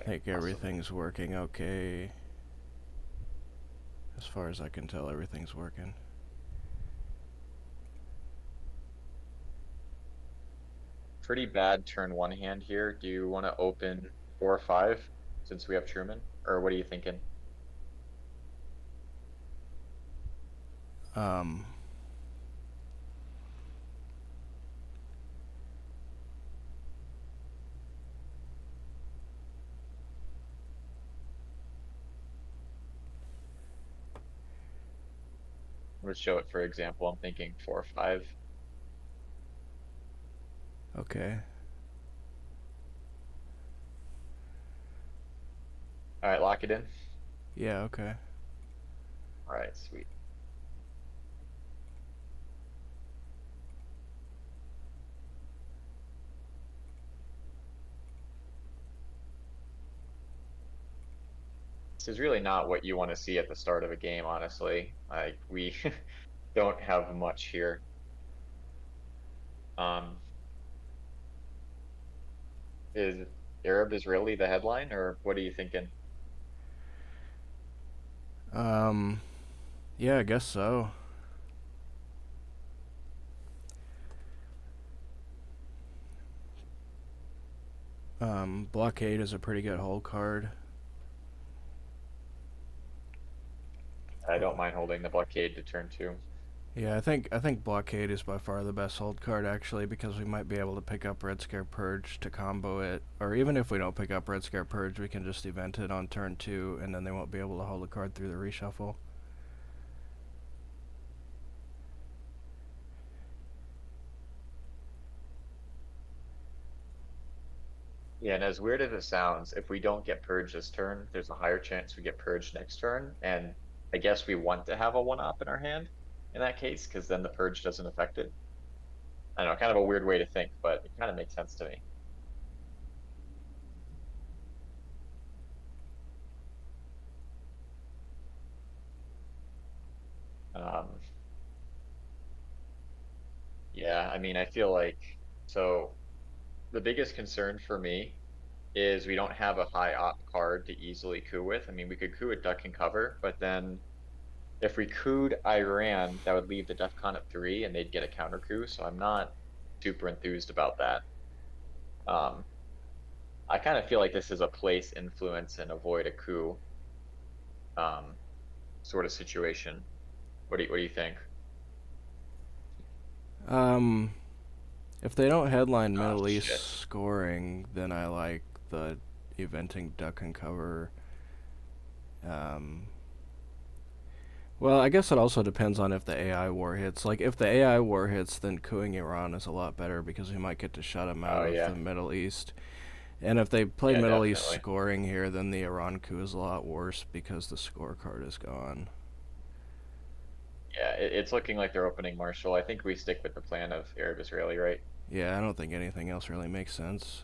think Awesome. everything's working okay. As far as I can tell, everything's working. Pretty bad turn one hand here. Do you want to open 4 or 5 since we have Truman? Or what are you thinking? Um, Let's show it for example. I'm thinking 4 or 5. okay. All right, lock it in. Yeah, okay. All right, sweet. This is really not what you want to see at the start of a game, honestly. Like we don't have much here. Um, is Arab Israeli the headline, or what are you thinking? Um, yeah, I guess so. Blockade is a pretty good hold card. I don't Well, mind holding the blockade to turn 2. yeah, I think Blockade is by far the best hold card actually because we might be able to pick up Red Scare Purge to combo it, or even if we don't pick up Red Scare Purge, we can just event it on turn 2, and then they won't be able to hold the card through the reshuffle. Yeah, and as weird as it sounds, if we don't get purged this turn, there's a higher chance we get purged next turn. And I guess we want to have a 1-up in our hand in that case, because then the purge doesn't affect it. I don't know, kind of a weird way to think, but it kind of makes sense to me. Um, yeah, I mean, I feel like so the biggest concern for me is we don't have a high op card to easily coup with. I mean, we could coup at duck and cover, but then if we cooed Iran, that would leave the DEF CON at 3 and they'd get a counter coup. So I'm not super enthused about that. Um, I kind of feel like this is a place influence and avoid a coup um, sort of situation. What do you think? Um, if they don't headline Oh Middle East shit. scoring, then I like the eventing duck and cover. Um, well, I guess it also depends on if the AI war hits. Like, if the AI war hits, then cooing Iran is a lot better because we might get to shut them out Oh of yeah. the Middle East. And if they play Yeah, Middle East definitely. scoring here, then the Iran coup is a lot worse because the scorecard is gone. Yeah, it's looking like they're opening Marshall. I think we stick with the plan of Arab Israeli, right? Yeah, I don't think anything else really makes sense.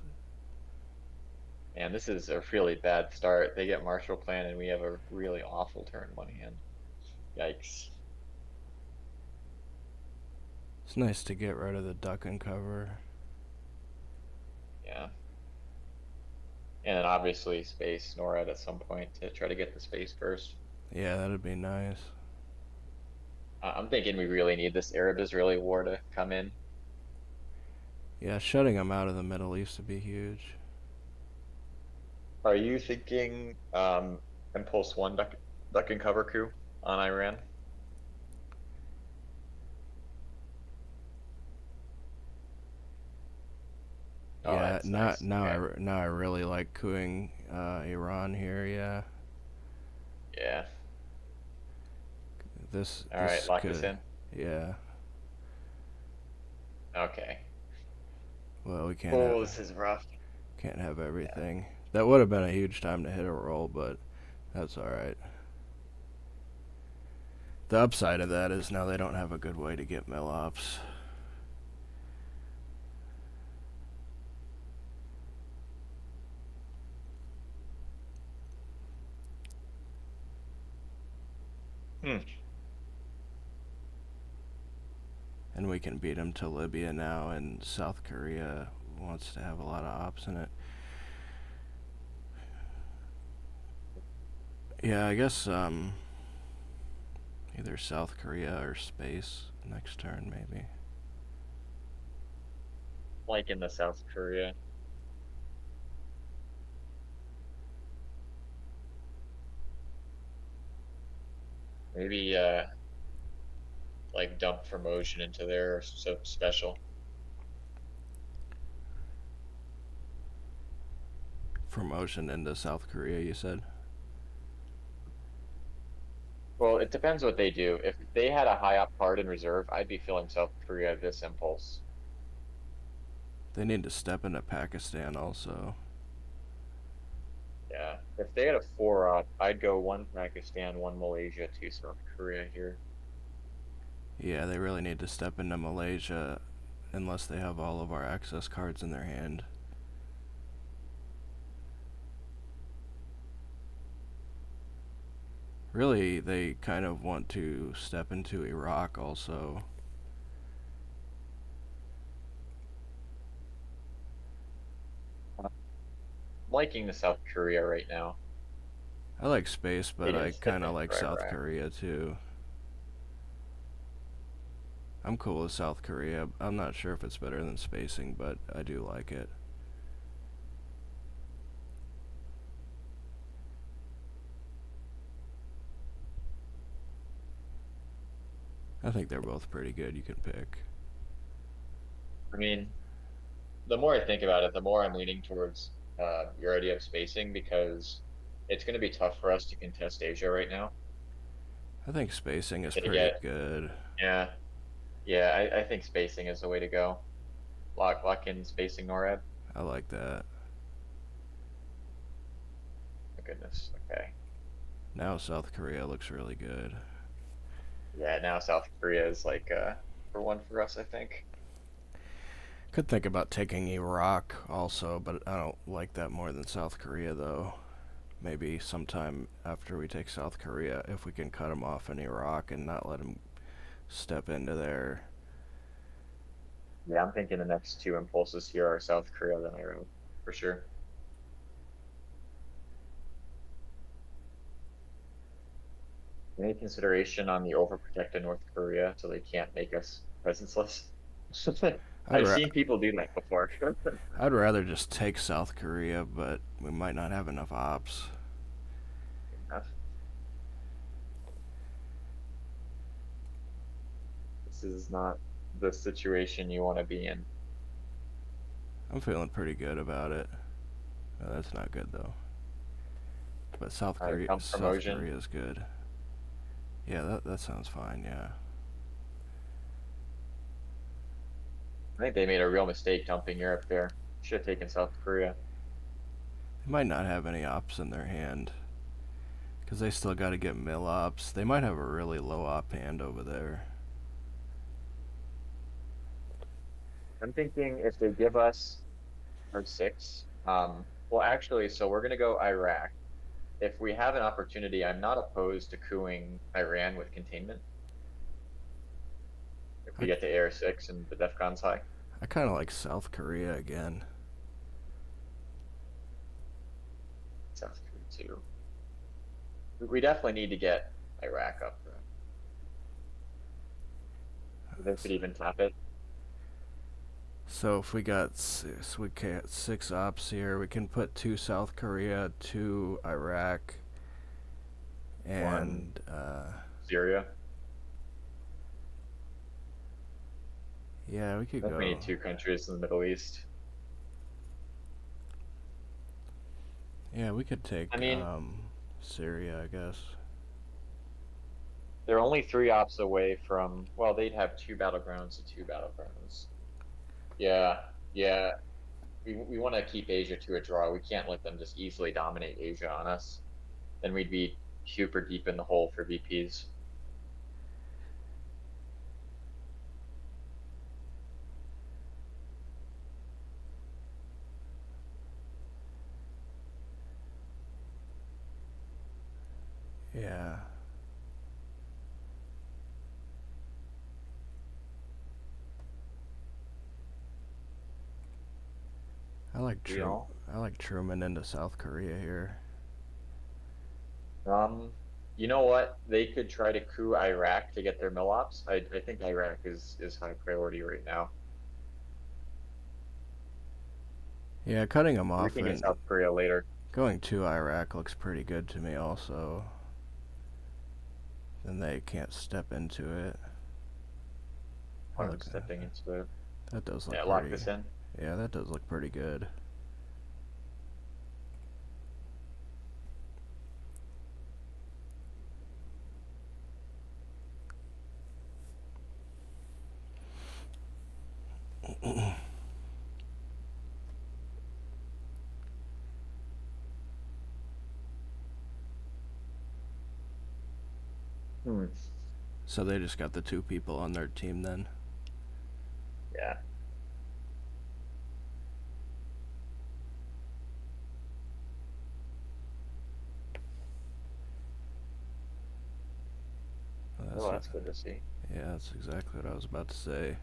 And this is a really bad start. They get Marshall plan and we have a really awful turn one hand. Yikes. It's nice to get rid of the duck and cover. Yeah. And then obviously space NORAD at some point to try to get the space first. Yeah, that'd be nice. I'm thinking we really need this Arab-Israeli war to come in. Yeah, shutting them out of the Middle East would be huge. Are you thinking Impulse 1 duck and cover coup on Iran? Oh, Yeah, that's not nice. now. Okay. Now I really like cooing Iran here. Yeah, Yeah. this All right, this lock this could. in. Yeah. Okay. Well, we Oh, this is rough. can't have Yeah. everything. That would have been a huge time to hit a roll, but that's all right. The upside of that is now they don't have a good way to get mill ops. Hmm. And we can beat them to Libya now, and South Korea wants to have a lot of ops in it. Yeah, I guess either South Korea or space next turn maybe. Like in the South Korea. Maybe like dump promotion into there or so special. Promotion into South Korea, you said? Well, it depends what they do. If they had a high up card in reserve, I'd be filling South Korea this impulse. They need to step into Pakistan also. Yeah. If they had a four up, I'd go one Pakistan, one Malaysia, two South Korea here. Yeah, they really need to step into Malaysia unless they have all of our access cards in their hand. Really, they kind of want to step into Iraq also. I'm liking the South Korea right now. I like space, They but didn't I step kind of in like for South Iraq. Korea too. I'm cool with South Korea. I'm not sure if it's better than spacing, but I do like it. I think they're both pretty good. You can pick. I mean, the more I think about it, the more I'm leaning towards your idea of spacing because it's going to be tough for us to contest Asia right now. I think spacing is To pretty get, good. yeah, yeah, I think spacing is the way to go. Lock in spacing NORAD. I like that. My goodness. Okay. Now South Korea looks really good. Yeah, now South Korea is like for one for us, I think. Could think about taking Iraq also, but I don't like that more than South Korea though. Maybe sometime after we take South Korea, if we can cut them off in Iraq and not let them step into there. Yeah, I'm thinking the next two impulses here are South Korea then Iran for sure. Any consideration on the overprotected North Korea so they can't make us presenceless? I'd I've ra- seen people do that before. I'd rather just take South Korea, but we might not have enough ops. This is not the situation you want to be in. I'm feeling pretty good about it. That's not good though. But All right, dump South promotion. Korea is good. Yeah, that sounds fine. Yeah, I think they made a real mistake dumping Europe there. Should have taken South Korea. they might not have any ops in their hand because they still got to get mill ops. They might have a really low op hand over there. I'm thinking if they give us our six, well, actually, so we're gonna go Iraq. If we have an opportunity, I'm not opposed to cooing Iran with containment if we I get to AR6 and the DEFCON's high. I kind of like South Korea again. South Korea too. We definitely need to get Iraq up there. They could even tap it. So if we got six ops here, we can put two South Korea, two Iraq, One and Syria. yeah, we could Definitely go. need two countries in the Middle East. Yeah, we could I take mean, Syria, I guess. they're only three ops away from, well, they'd have two battlegrounds to two battlegrounds. Yeah, yeah. We want to keep Asia to a draw. We can't let them just easily dominate Asia on us. Then we'd be super deep in the hole for VPs. Yeah, I like We all. I like Truman into South Korea here. Um, you know what? They could try to coup Iraq to get their mill-ops. I think Iraq is high priority right now. Yeah, cutting them We off can get and South Korea later. going to Iraq looks pretty good to me also. Then they can't step into it. Oh, Hard look, stepping into it. that does look Yeah, lock pretty. this in. Yeah, that does look pretty good. Hmm. So they just got the two people on their team then. Yeah. Oh, Oh, that's good to see. yeah, that's exactly what I was about to say.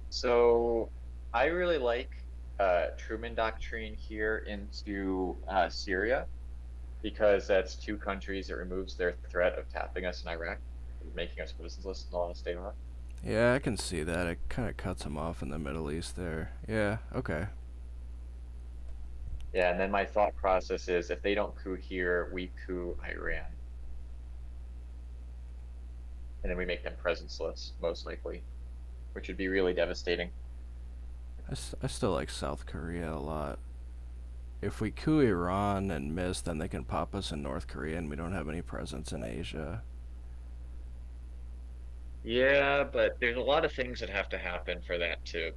So I really like Truman Doctrine here into Syria because that's two countries that removes their threat of tapping us in Iraq, making us citizens list and all that state law. Yeah, I can see that. It kind of cuts them off in the Middle East there. Yeah, okay. Yeah, and then my thought process is if they don't coup here, we coup Iran. And then we make them presenceless, most likely, which would be really devastating. I still like South Korea a lot. If we coup Iran and miss, then they can pop us in North Korea and we don't have any presence in Asia. Yeah, but there's a lot of things that have to happen for that to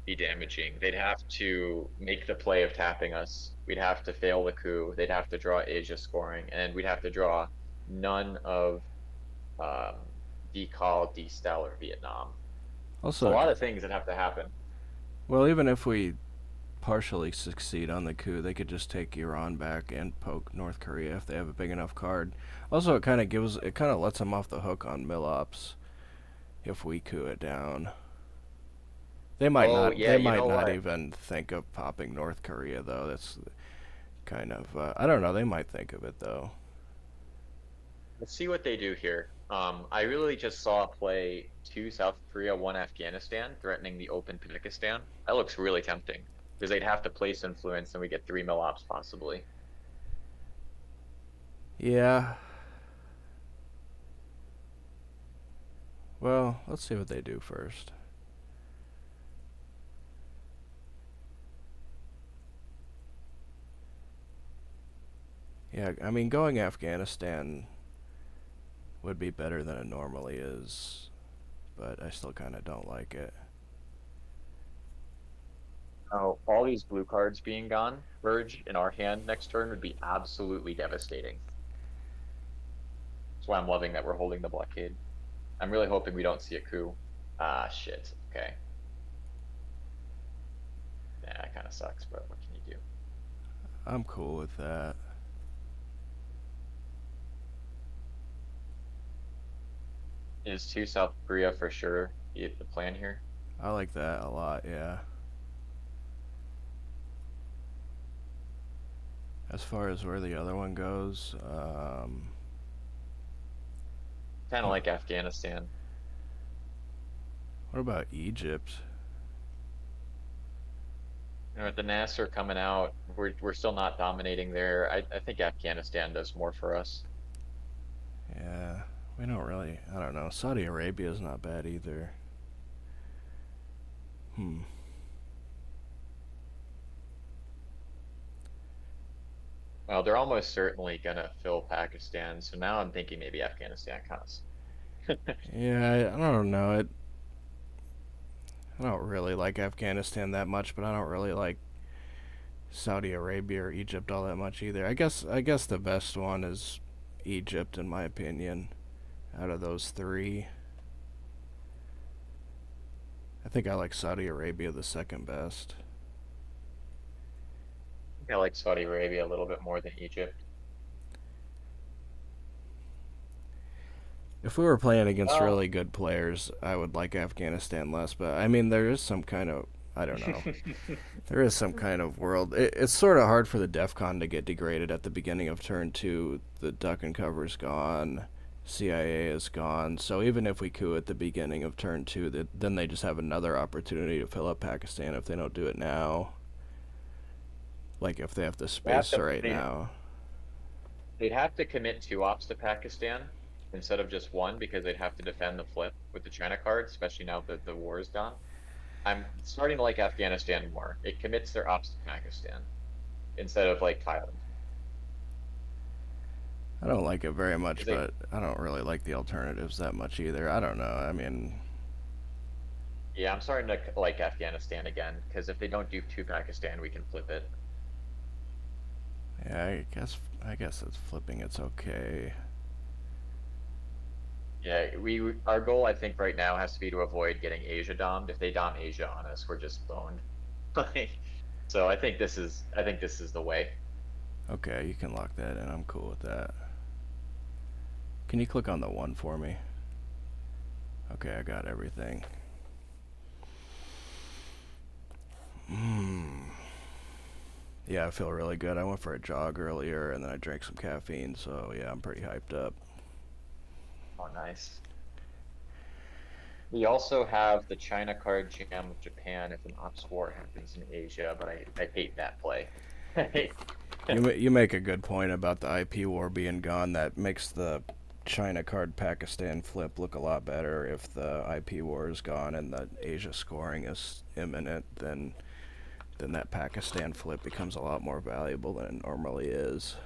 be damaging. They'd have to make the play of tapping us. We'd have to fail the coup. They'd have to draw Asia scoring, and we'd have to draw none of um, Decall, Destel, or Vietnam. So a Also, lot of things that have to happen. well, even if we partially succeed on the coup, they could just take Iran back and poke North Korea if they have a big enough card. Also, it kind of lets them off the hook on Millops if we coup it down. Oh yeah, They you might know not what? even think of popping North Korea though. That's kind of I don't know. They might think of it though. Let's see what they do here. I really just saw a play two South Korea, one Afghanistan, threatening the open Pakistan. That looks really tempting because they'd have to place influence and we get three mil ops possibly. Yeah. Well, let's see what they do first. Yeah, I mean, going Afghanistan would be better than it normally is, but I still kind of don't like it. Oh, all these blue cards being gone, Verge in our hand next turn would be absolutely devastating. That's why I'm loving that we're holding the blockade. I'm really hoping we don't see a coup. Ah, shit. Okay. Yeah, that kind of sucks, but what can you do? I'm cool with that. Is two South Korea for sure the plan here? I like that a lot, yeah. As far as where the other one goes, Kind of like Afghanistan. what about Egypt? You know, with the Nasser coming out, we're still not dominating there. I think Afghanistan does more for us. Yeah, we don't really. I don't know. Saudi Arabia is not bad either. Hmm. Well, they're almost certainly gonna fill Pakistan, so now I'm thinking maybe Afghanistan kind of. Yeah, I don't know. I don't really like Afghanistan that much, but I don't really like Saudi Arabia or Egypt all that much either. I guess the best one is Egypt in my opinion. Out of those three, I think I like Saudi Arabia the second best. I like Saudi Arabia a little bit more than Egypt. If we were playing against Well, really good players, I would like Afghanistan less, but I mean there is some kind of I don't know. There is some kind of world. It's sort of hard for the DEF CON to get degraded at the beginning of turn two. The duck and cover's gone. CIA is gone. So even if we coup at the beginning of turn two, then they just have another opportunity to fill up Pakistan if they don't do it now. Like if they have the They have space to, right now. they'd have to commit two ops to Pakistan instead of just one because they'd have to defend the flip with the China card, especially now that the war is done. I'm starting to like Afghanistan more. It commits their ops to Pakistan instead of like Thailand. I don't like it very much, Because they, but I don't really like the alternatives that much either. I don't know. I mean, yeah, I'm starting to like Afghanistan again because if they don't do two Pakistan, we can flip it. yeah, I guess it's flipping. It's okay. Yeah, our goal I think right now has to be to avoid getting Asia domed. If they dom Asia on us, we're just boned. Like, so I think this is the way. Okay, you can lock that in. I'm cool with that. Can you click on the one for me? Okay, I got everything. Hmm. Yeah, I feel really good. I went for a jog earlier and then I drank some caffeine, so yeah, I'm pretty hyped up. Oh, nice. We also have the China card jam with Japan if an ops war happens in Asia, but I hate that play. You make a good point about the IP war being gone. That makes the China card Pakistan flip look a lot better. If the IP war is gone and the Asia scoring is imminent, then that Pakistan flip becomes a lot more valuable than it normally is.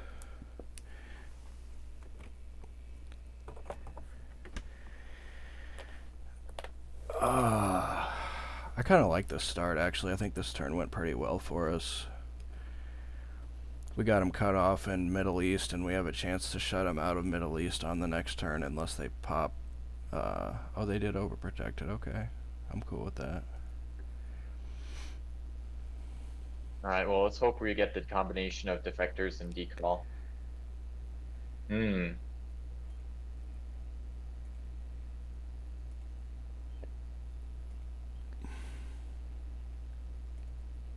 I kind of like this start actually. I think this turn went pretty well for us. We got them cut off in Middle East, and we have a chance to shut them out of Middle East on the next turn unless they pop. Oh, they did overprotect it. Okay, I'm cool with that. All right, well, let's hope we get the combination of defectors and decall. Hmm.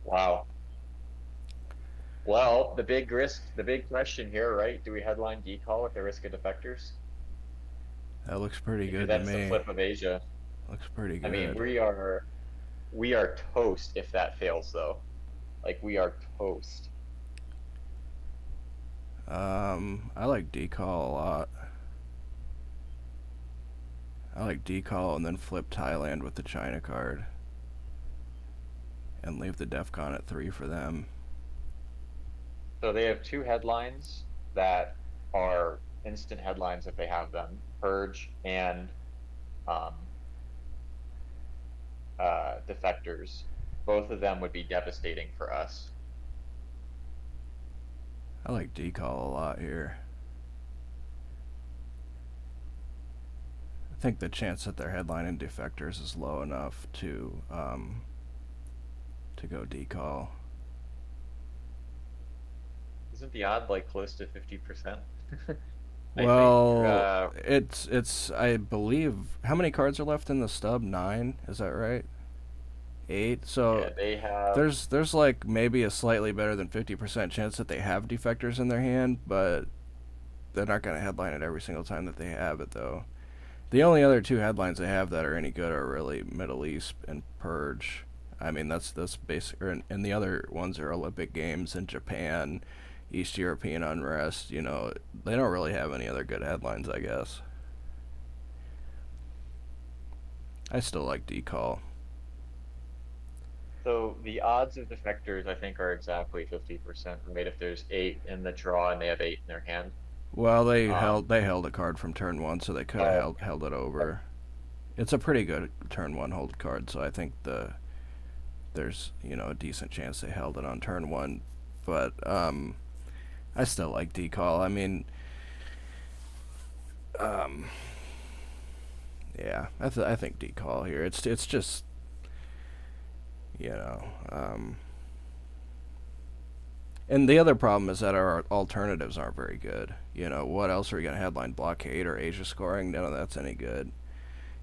Wow. Well, the big question here, right? Do we headline decall with the risk of defectors? That looks pretty Because good to that's the me. flip of Asia. Looks pretty I mean, good. we are toast if that fails, though. Like we are toast. I like decall a lot. I like decall and then flip Thailand with the China card and leave the DEFCON at 3 for them. So they have two headlines that are instant headlines if they have them, Purge and um, Defectors. Both of them would be devastating for us. I like decall a lot here. I think the chance that they're headlining defectors is low enough to go decall. Isn't the odd like close to 50%? I think Well, it's I believe how many cards are left in the stub? 9, is that right? 8. So yeah, they have there's like maybe a slightly better than 50% chance that they have defectors in their hand, but they're not going to headline it every single time that they have it though. The only other two headlines they have that are any good are really Middle East and Purge. I mean that's basic, and the other ones are Olympic Games in Japan, East European unrest. You know, they don't really have any other good headlines, I guess. I still like decall. so the odds of defectors I think are exactly 50%, right? If there's eight in the draw and they have eight in their hand. Well, Um, they held a card from turn one, so they could have oh, held it over. It's a pretty good turn one hold card, so I think there's a decent chance they held it on turn one, but I still like decall. I mean, um, yeah, I think decall here. It's just you know, and the other problem is that our alternatives aren't very good. You know, what else are we gonna headline? Blockade or Asia scoring? None of that's any good.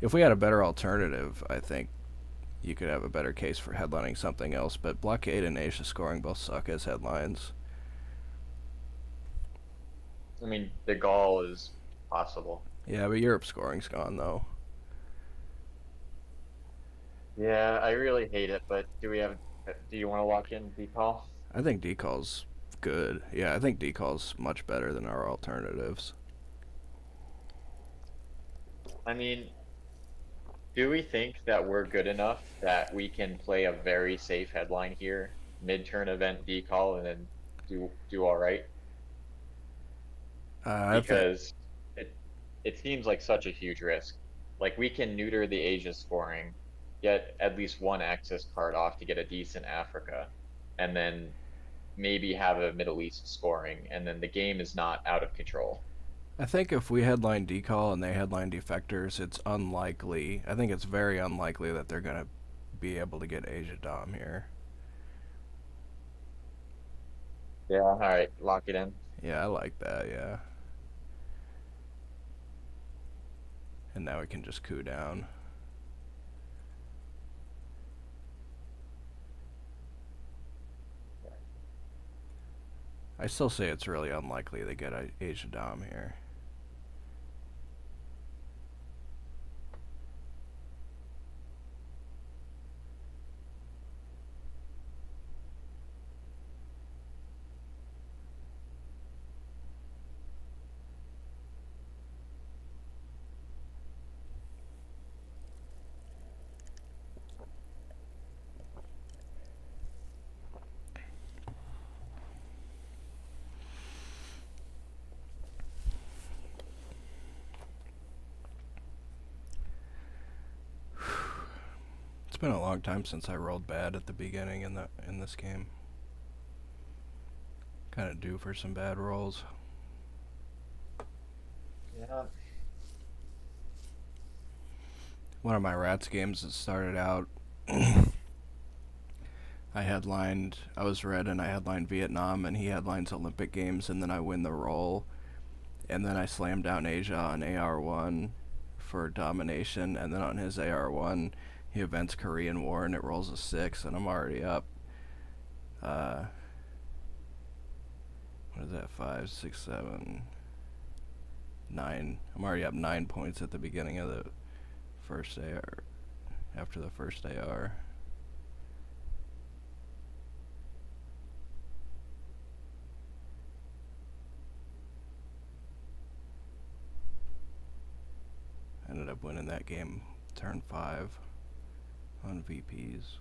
If we had a better alternative, I think you could have a better case for headlining something else. But Blockade and Asia Scoring both suck as headlines. I mean, the Gaul is possible. Yeah, but Europe Scoring's gone though. Yeah, I really hate it, but do you want to lock in decall? I think Decal's good. Yeah, I think Decal's much better than our alternatives. I mean, do we think that we're good enough that we can play a very safe headline here, mid-turn event decall, and then do all right? I think Because it it seems like such a huge risk. Like we can neuter the Asia scoring, get at least one Axis card off to get a decent Africa, and then maybe have a Middle East scoring, and then the game is not out of control. I think if we headline Decal and they headline Defectors, it's unlikely. I think it's very unlikely that they're gonna be able to get Asia Dom here. Yeah, all right, lock it in. Yeah, I like that. Yeah, and now we can just coup down. I still say it's really unlikely they get a Asia Dom here. It's been a long time since I rolled bad at the beginning in this game. Kind of due for some bad rolls. Yeah. One of my Rats games that started out, I was red and I headlined Vietnam and he headlines Olympic Games and then I win the roll and then I slam down Asia on AR1 for domination and then on his AR1 he events Korean War and it rolls a 6 and I'm already up. Uh, what is that? 5, 6, 7, 9. I'm already up 9 points at the beginning of the first AR. After the first AR. Ended up winning that game turn 5 on VPs.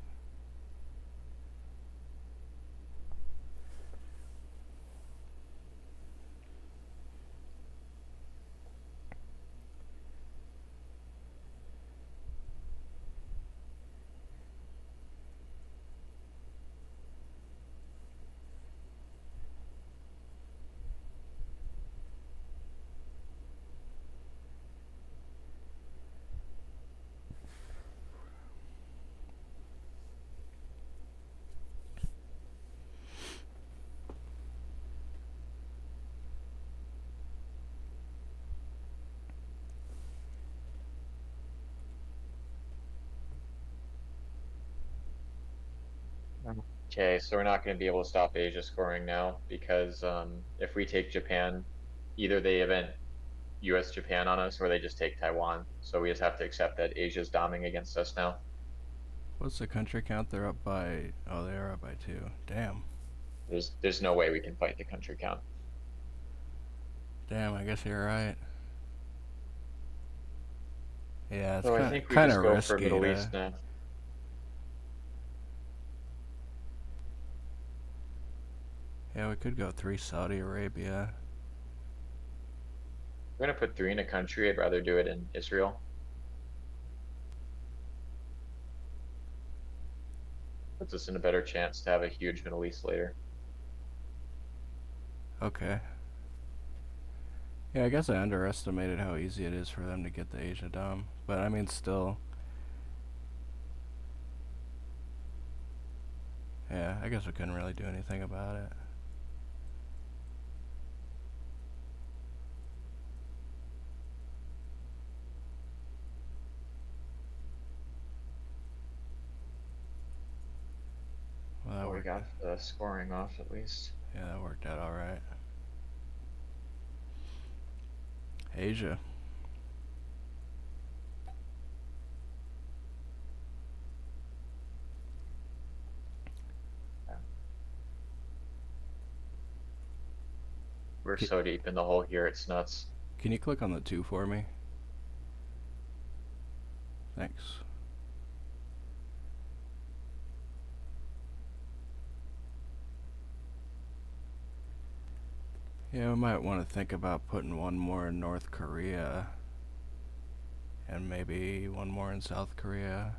Okay, so we're not going to be able to stop Asia scoring now because if we take Japan, either they event US Japan on us or they just take Taiwan. So we just have to accept that Asia's doming against us now. What's the country count? They're up by. Oh, they are up by 2. Damn. There's no way we can fight the country count. Damn, I guess you're right. Yeah, it's So I kind think we kind just of go for risky Middle to. East now. Yeah, we could go 3 Saudi Arabia. We're gonna put three in a country. I'd rather do it in Israel. Puts us in a better chance to have a huge Middle East later. Okay. Yeah, I guess I underestimated how easy it is for them to get the Asia Dom. But I mean, still. Yeah, I guess we couldn't really do anything about it. got the scoring off at least. Yeah, that worked out all right. Asia. Yeah. We're Can, so deep in the hole here, it's nuts. can you click on the 2 for me? Thanks. Yeah, we might want to think about putting one more in North Korea and maybe one more in South Korea.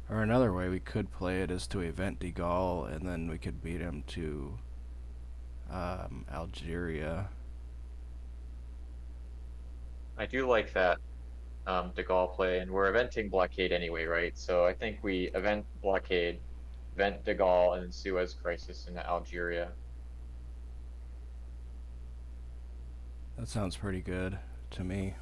Or another way we could play it is to event De Gaulle and then we could beat him to Algeria. I do like that De Gaulle play, and we're eventing blockade anyway, right? So I think we event blockade, event De Gaulle, and then Suez Crisis into Algeria. That sounds pretty good to me.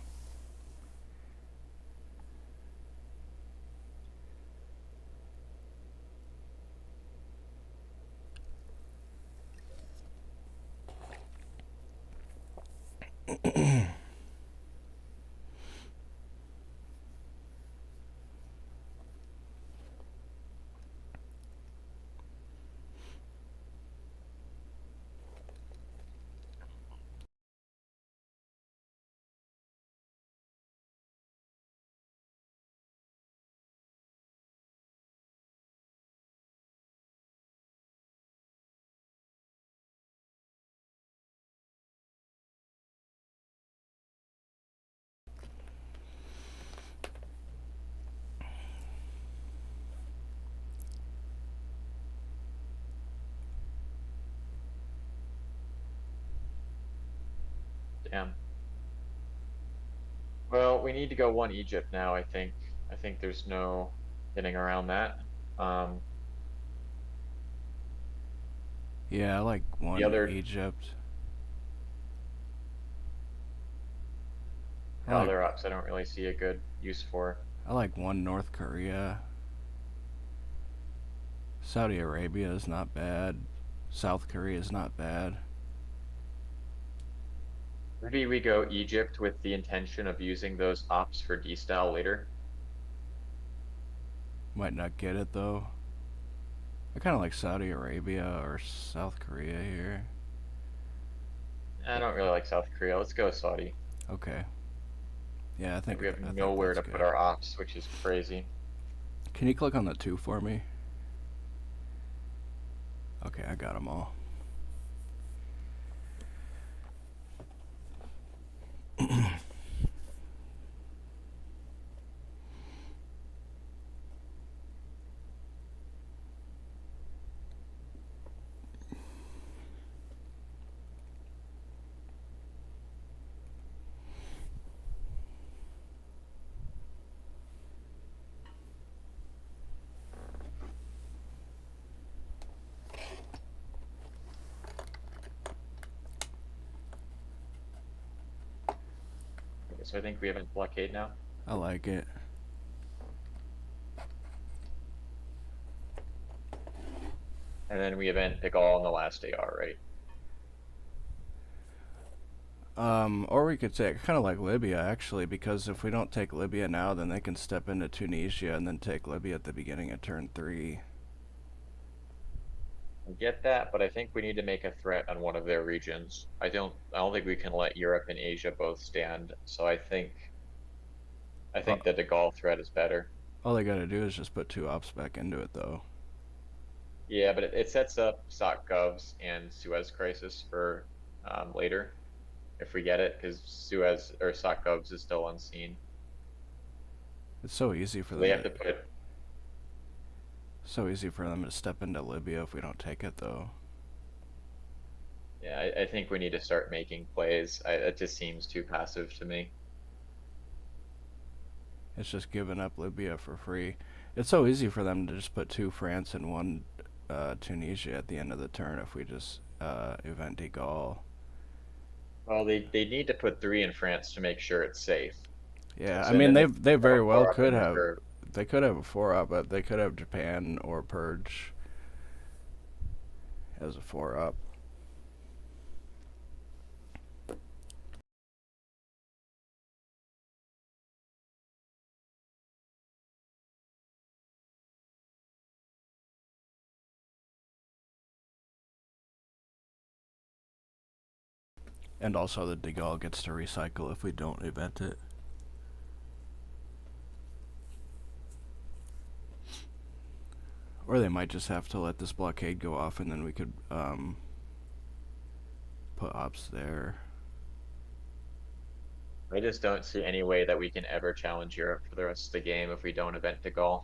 Damn. Well, we need to go one Egypt now, I think. I think there's no getting around that. Um, Yeah, I like the one other Egypt. I the like other ops I don't really see a good use for. I like one North Korea. Saudi Arabia is not bad. South Korea is not bad. Maybe we go Egypt with the intention of using those ops for D-style later. Might not get it though. I kind of like Saudi Arabia or South Korea here. I don't really like South Korea. Let's go Saudi. Okay. Yeah, Like we have I think nowhere that's to put good. our ops, which is crazy. Can you click on the 2 for me? Okay, I got them all. Okay, so I think we have a blockade now. I like it. And then we event pick all in the last AR, right? Or we could take kind of like Libya actually, because if we don't take Libya now, then they can step into Tunisia and then take Libya at the beginning of turn 3. I get that, but I think we need to make a threat on one of their regions. I don't think we can let Europe and Asia both stand. So I Uh, think that the Gaul threat is better. all they gotta do is just put 2 ops back into it though. Yeah, but it sets up SOC Govs and Suez Crisis for later if we get it, because Suez or SOC Govs is still unseen. It's so easy for So they them have to to put, step into Libya if we don't take it though. yeah, I think we need to start making plays. It just seems too passive to me. It's just giving up Libya for free. It's so easy for them to just put 2 France and 1 Tunisia at the end of the turn if we just event de Gaulle. Well, they need to put three in France to make sure it's safe. Yeah, I So and mean then they they have very a well four up could in have. reserve. They could have a 4 up, but they could have Japan or Purge as a 4 up. And also the Degal gets to recycle if we don't event it. Or they might just have to let this blockade go off and then we could put ops there. I just don't see any way that we can ever challenge Europe for the rest of the game if we don't event De Gaulle.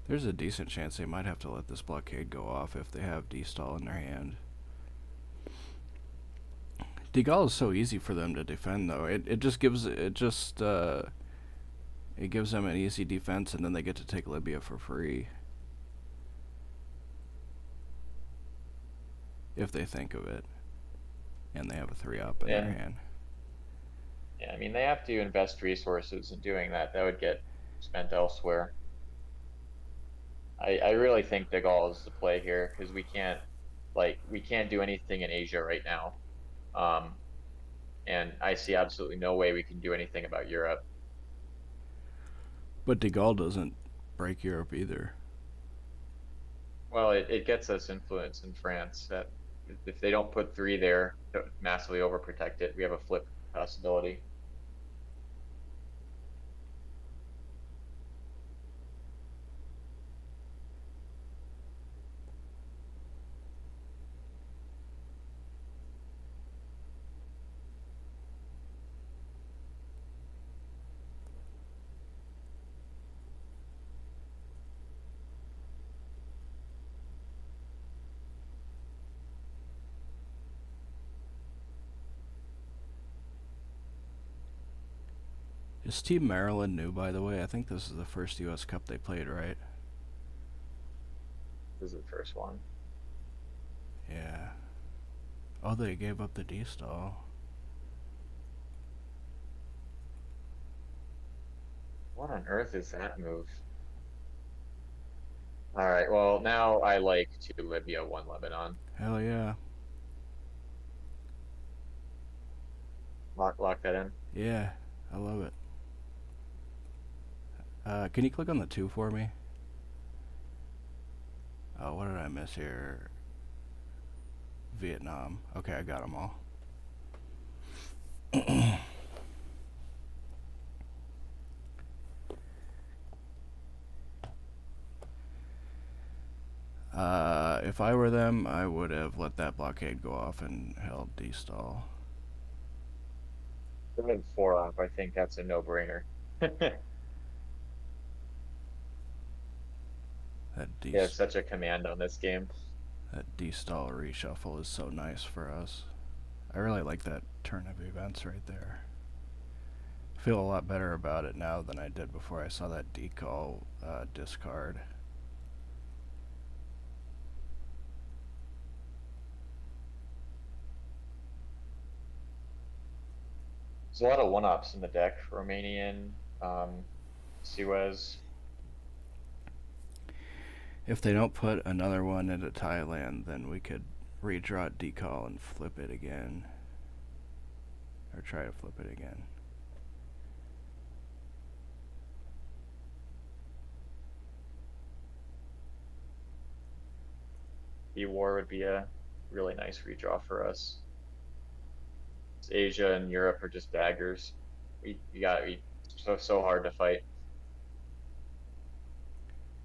There's a decent chance they might have to let this blockade go off if they have D-stall in their hand. Degal is so easy for them to defend, though. It just gives it gives them an easy defense, and then they get to take Libya for free if they think of it, and they have a 3-op in their Yeah, hand. yeah. I mean, they have to invest resources in doing that. That would get spent elsewhere. I really think De Gaulle is the play here because we can't do anything in Asia right now. Um, and I see absolutely no way we can do anything about Europe. But Degal doesn't break Europe either. Well, it gets us influence in France that if they don't put three there to massively overprotect it, we have a flip possibility. Is Team Maryland new, by the way? I think this is the first U.S. Cup they played, right? This is the first one. Yeah. Oh, they gave up the D-stall. What on earth is that move? All right, well, now I like two Libya, one Lebanon. Hell yeah. Lock that in. Yeah, I love it. Can you click on the 2 for me? Oh, what did I miss here? Vietnam. Okay, I got them all. If I were them, I would have let that blockade go off and held D-stall. Going four off, I think that's a no-brainer. That He has such a command on this game. D-stall reshuffle is so nice for us. I really like that turn of events right there. I feel a lot better about it now than I did before I saw that decall discard. There's a lot of one-ups in the deck. Romanian, Suez. If they don't put another one into Thailand, then we could redraw decall and flip it again. Or try to flip it again. E-War would be a really nice redraw for us. Asia and Europe are just daggers. We so hard to fight.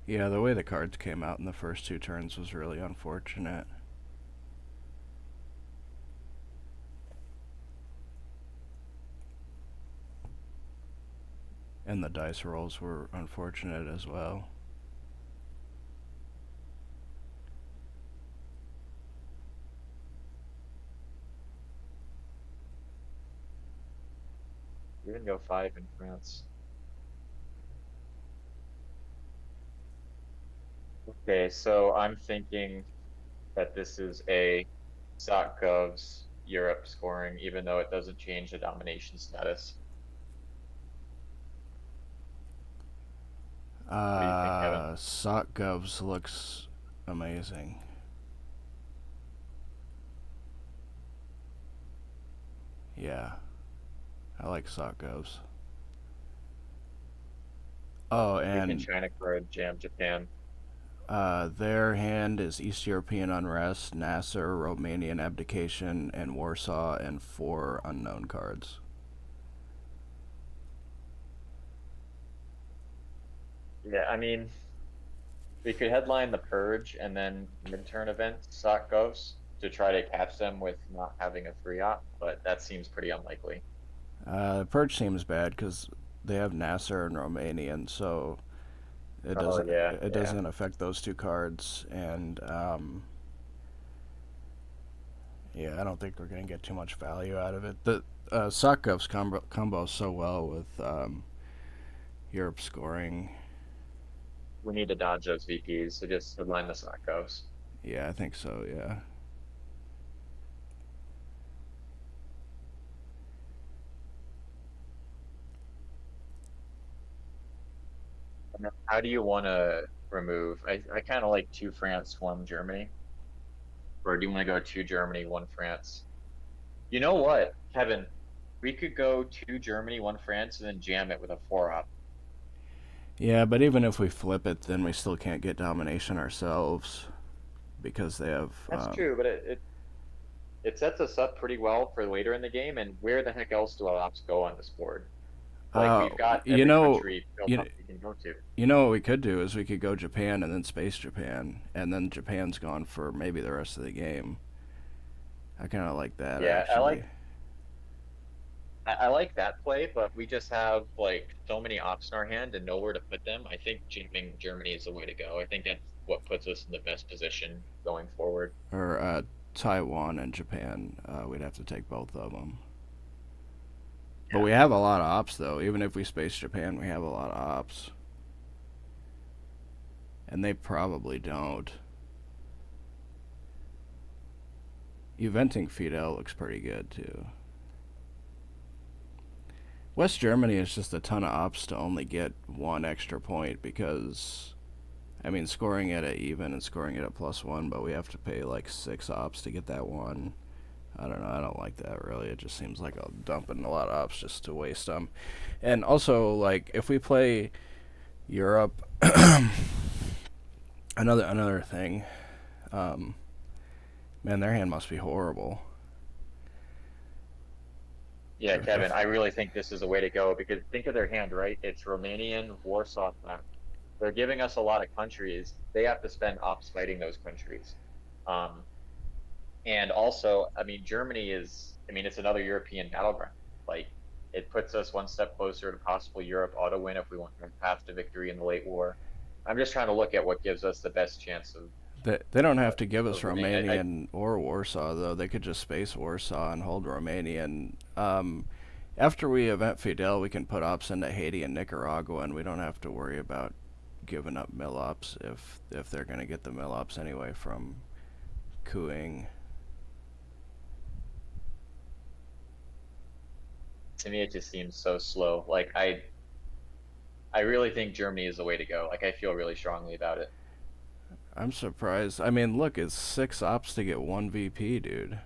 Yeah, the way the cards came out in the first 2 turns was really unfortunate. And the dice rolls were unfortunate as well. We even go five in France. Okay, so I'm thinking that this is a SOCGov's Europe scoring, even though it doesn't change the domination status. What do you think, Kevin? SOCGovs looks amazing. Yeah, I like sock goes. Oh, We can and China card jam Japan. their hand is East European unrest, Nasser, Romanian abdication, and Warsaw, and four unknown cards. Yeah, I mean, we could headline the Purge and then mid-turn events, sock goes, to try to catch them with not having a free op, but that seems pretty unlikely. Purge seems bad because they have Nasser and Romanian, so Oh yeah, it yeah. doesn't affect those two cards, and yeah, I don't think we're gonna get too much value out of it. The Sokov's combo so well with Europe scoring. We need to dodge those VPs, so just headline the sock goes. Yeah, I think so. Yeah. And then how do you want to remove? I kind of like two France, one Germany, or do you want to go two Germany, one France? You know what, Kevin? We could go two Germany, one France, and then jam it with a four op. Yeah, but even if we flip it, then we still can't get domination ourselves because they have. That's true, but it sets us up pretty well for later in the game. And where the heck else do our ops go on this board? Like Uh, we've got you every know, country built you up we can go to. you know what we could do is we could go Japan and then space Japan, and then Japan's gone for maybe the rest of the game. I kind of like that Yeah, I like actually. I like that play, but we just have like so many ops in our hand and nowhere to put them. I think jamming Germany is the way to go. I think that's what puts us in the best position going forward. Or Taiwan and Japan, we'd have to take both of them. But Yeah. we have a lot of ops though. Even if we space Japan, we have a lot of ops, and they probably don't. Eventing Fidel looks pretty good too. West Germany is just a ton of ops to only get one extra point because I mean scoring it at even and scoring it at +1, but we have to pay like 6 ops to get that one. I don't know. I don't like that really. It just seems like I'm dumping a lot of ops just to waste them. And also, like if we play Europe, another thing, um, man, their hand must be horrible. Yeah, Kevin, If I really think this is the way to go because think of their hand, right? It's Romanian, Warsaw Pact. They're giving us a lot of countries. They have to spend ops fighting those countries. Um, and also, I mean, Germany is, I mean, it's another European battleground. Like, it puts us one step closer to possible Europe auto win if we want to path to victory in the late war. I'm just trying to look at what gives us the best chance they don't have to give us of winning. I Romanian or Warsaw though. They could just space Warsaw and hold Romanian. After we event Fidel, we can put ops into Haiti and Nicaragua, and we don't have to worry about giving up mill ops if they're gonna get the mill ops anyway from cooing. To me, it just seems so slow. Like I really think Germany is the way to go. Like I feel really strongly about it. I'm surprised. I mean, look, it's 6 ops to get one VP, dude.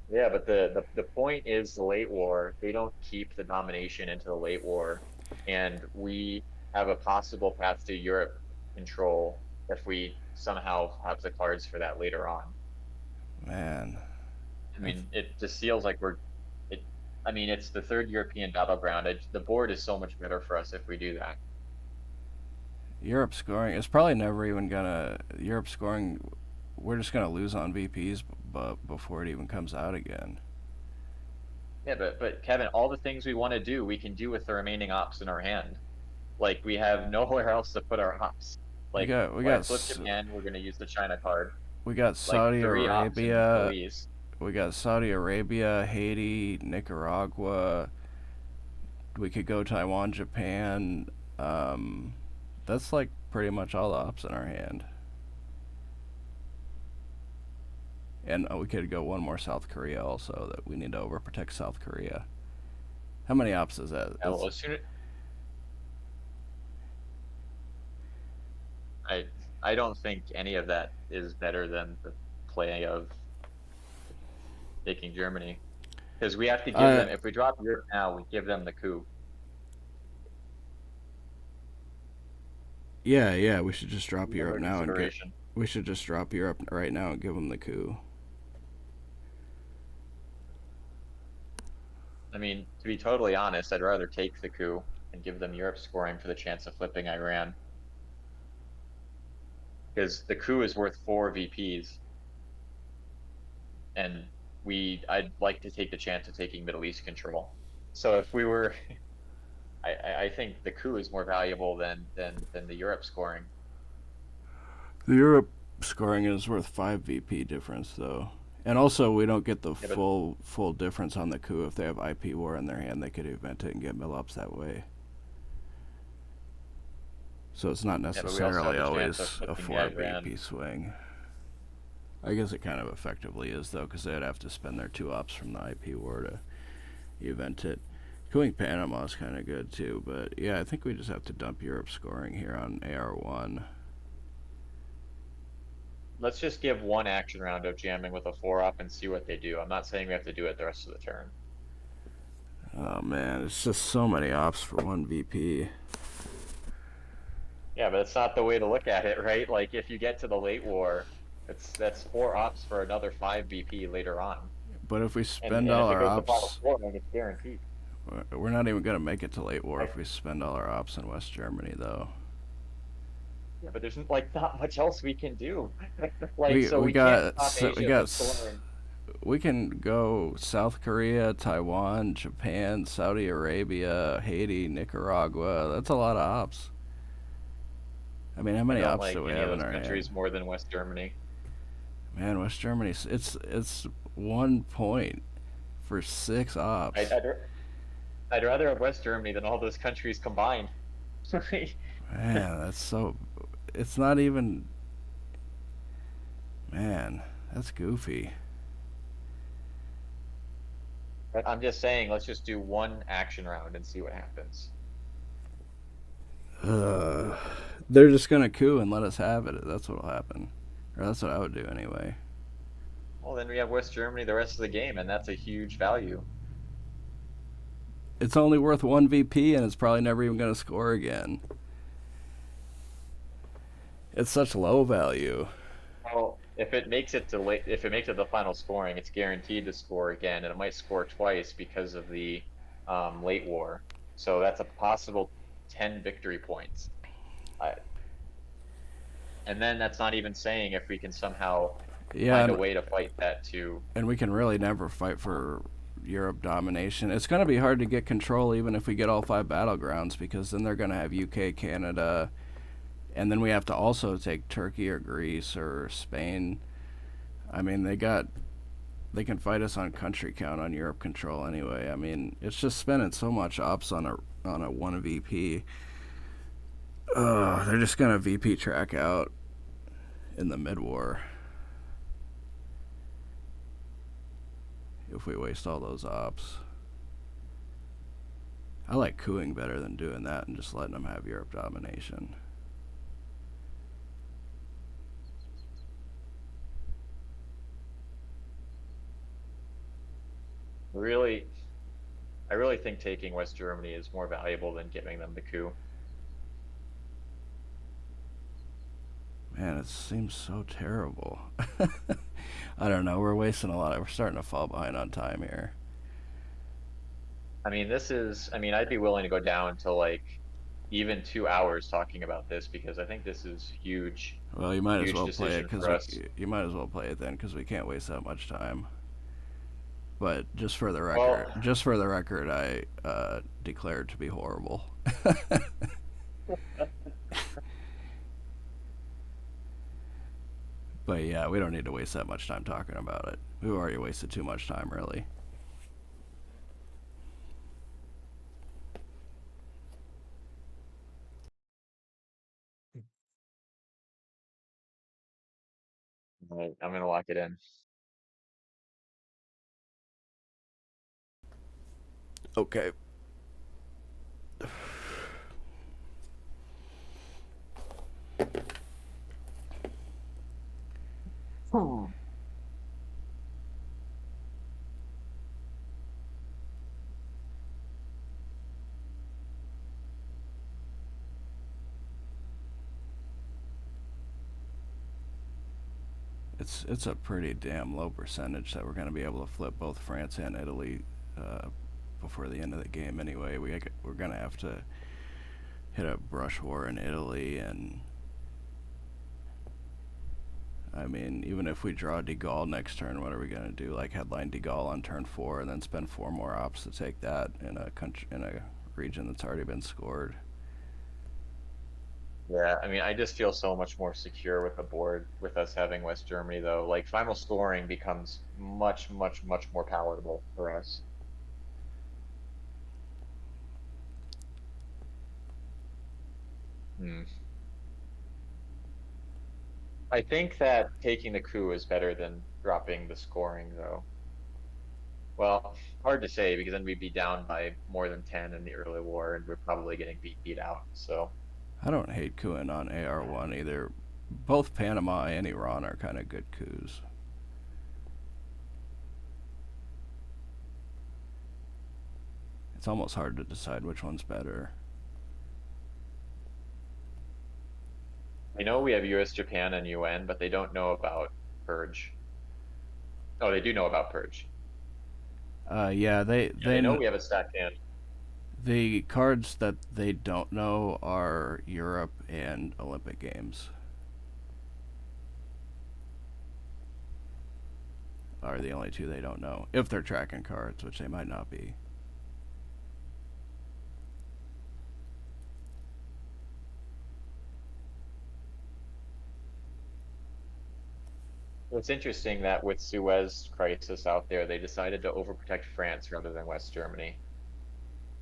Yeah, but the point is the late war. They don't keep the domination into the late war, and we have a possible path to Europe control if we somehow have the cards for that later on. Man, I if mean, it just feels like we're it. I mean, it's the third European battleground. The board is so much better for us if we do that. Europe scoring, it's probably never even gonna. Europe scoring, we're just gonna lose on VPs, but before it even comes out again. Yeah, but Kevin, all the things we want to do, we can do with the remaining ops in our hand. Like we have nowhere else to put our ops. We Like got we when I got flip Japan, we're gonna use the China card. we got Like Saudi three ops in Arabia, Belize. we got Saudi Arabia, Haiti, Nicaragua. We could go Taiwan, Japan. Um, that's like pretty much all the ops in our hand. And we could go one more South Korea also. That we need to overprotect South Korea. How many ops is that? Yeah, well, That's as soon as I I don't think any of that is better than the play of taking Germany. Because we have to give Uh, them, if we drop Europe now, we give them the coup. yeah, yeah. We should just drop Leave them Europe their now and get. consideration. We should just drop Europe right now and give them the coup. I mean, to be totally honest, I'd rather take the coup and give them Europe scoring for the chance of flipping Iran. Because the coup is worth 4 VPs, and I'd like to take the chance of taking Middle East control. So if we were, I think the coup is more valuable than the Europe scoring. The Europe scoring is worth 5 VP difference though. And also, we don't get the Yeah, but full difference on the coup if they have IP war in their hand. They could event it and get mill ups that way. So it's not yeah, but we also have necessarily the chance of always a flipping 4 Iran. VP swing. I guess it kind of effectively is though, because they'd have to spend their 2 ops from the IP war to event it. Going Panama is kind of good too, but yeah, I think we just have to dump Europe scoring here on AR1. Let's just give one action round of jamming with a 4 op and see what they do. I'm not saying we have to do it the rest of the turn. Oh man, it's just so many ops for 1 VP. Yeah, but it's not the way to look at it, right? Like if you get to the late war, that's 4 ops for another 5 VP later on. But if we And spend and all if it our goes to final ops, scoring, it's guaranteed. we're not even going to make it to late war I, if we spend all our ops in West Germany, though. yeah, but there's like not much else we can do. Like We so we we can't got stop we Asia got from scoring. we can go South Korea, Taiwan, Japan, Saudi Arabia, Haiti, Nicaragua. That's a lot of ops. I mean, how I many don't ops like do we any of have in those our hand? countries more than West Germany. Man, West Germany, it's 1 point for 6 ops. I'd I'd rather have West Germany than all those countries combined. Man, that's so. It's not even. Man, that's goofy. But I'm just saying, let's just do one action round and see what happens. Uh, they're just gonna coup and let us have it. That's what'll happen, or that's what I would do anyway. Well, then we have West Germany the rest of the game, and that's a huge value. It's only worth 1 VP, and it's probably never even gonna score again. It's such low value. Well, if it makes it the final scoring, it's guaranteed to score again, and it might score twice because of the late war. So that's a possible 10 victory points. I, and then that's not even saying if we can somehow Yeah, find a way to fight that too. and we can really never fight for Europe domination. It's gonna be hard to get control even if we get all 5 battlegrounds, because then they're gonna have UK, Canada, and then we have to also take Turkey or Greece or Spain. I mean, they can fight us on country count on Europe control anyway. I mean, it's just spending so much ops on a 1 VP. They're just gonna VP track out in the mid war if we waste all those ops. I like cooing better than doing that and just letting them have Europe domination. Really, I really think taking West Germany is more valuable than giving them the coup. Man, it seems so terrible. I don't know. We're wasting a lot. We're starting to fall behind on time here. I mean, I'd be willing to go down to like even 2 hours talking about this because I think this is Well, you might as huge well play it decision because for us. you might as well play it then because we can't waste that much time. But Well, just for the record, I declared to be horrible. But yeah, we don't need to waste that much time talking about it. We've already wasted too much time, really. I'm gonna lock it in. Okay. Hmm. It's a pretty damn low percentage that we're going to be able to flip both France and Italy uh, before the end of the game. Anyway, we're going to have to hit a brush war in Italy, and I mean, even if we draw De Gaulle next turn, what are we going to do? Like headline De Gaulle on turn 4, and then spend 4 more ops to take that in a region that's already been scored. Yeah, I mean, I just feel so much more secure with the board with us having West Germany though. Like final scoring becomes much, much, much more palatable for us. Hmm. I think that taking the coup is better than dropping the scoring though. Well, hard to say because then we'd be down by more than 10 in the early war and we're probably getting beat out. So, I don't hate cooing on AR1 either. Both Panama and Iran are kind of good coups. It's almost hard to decide which one's better. I know we have US, Japan, and UN, but they don't know about Purge. Oh, they do know about Purge. Yeah, Yeah, they know we have a stacked hand. the cards that they don't know are Europe and Olympic Games are the only two they don't know if they're tracking cards, which they might not be. It's interesting that with Suez crisis out there, they decided to overprotect France rather than West Germany.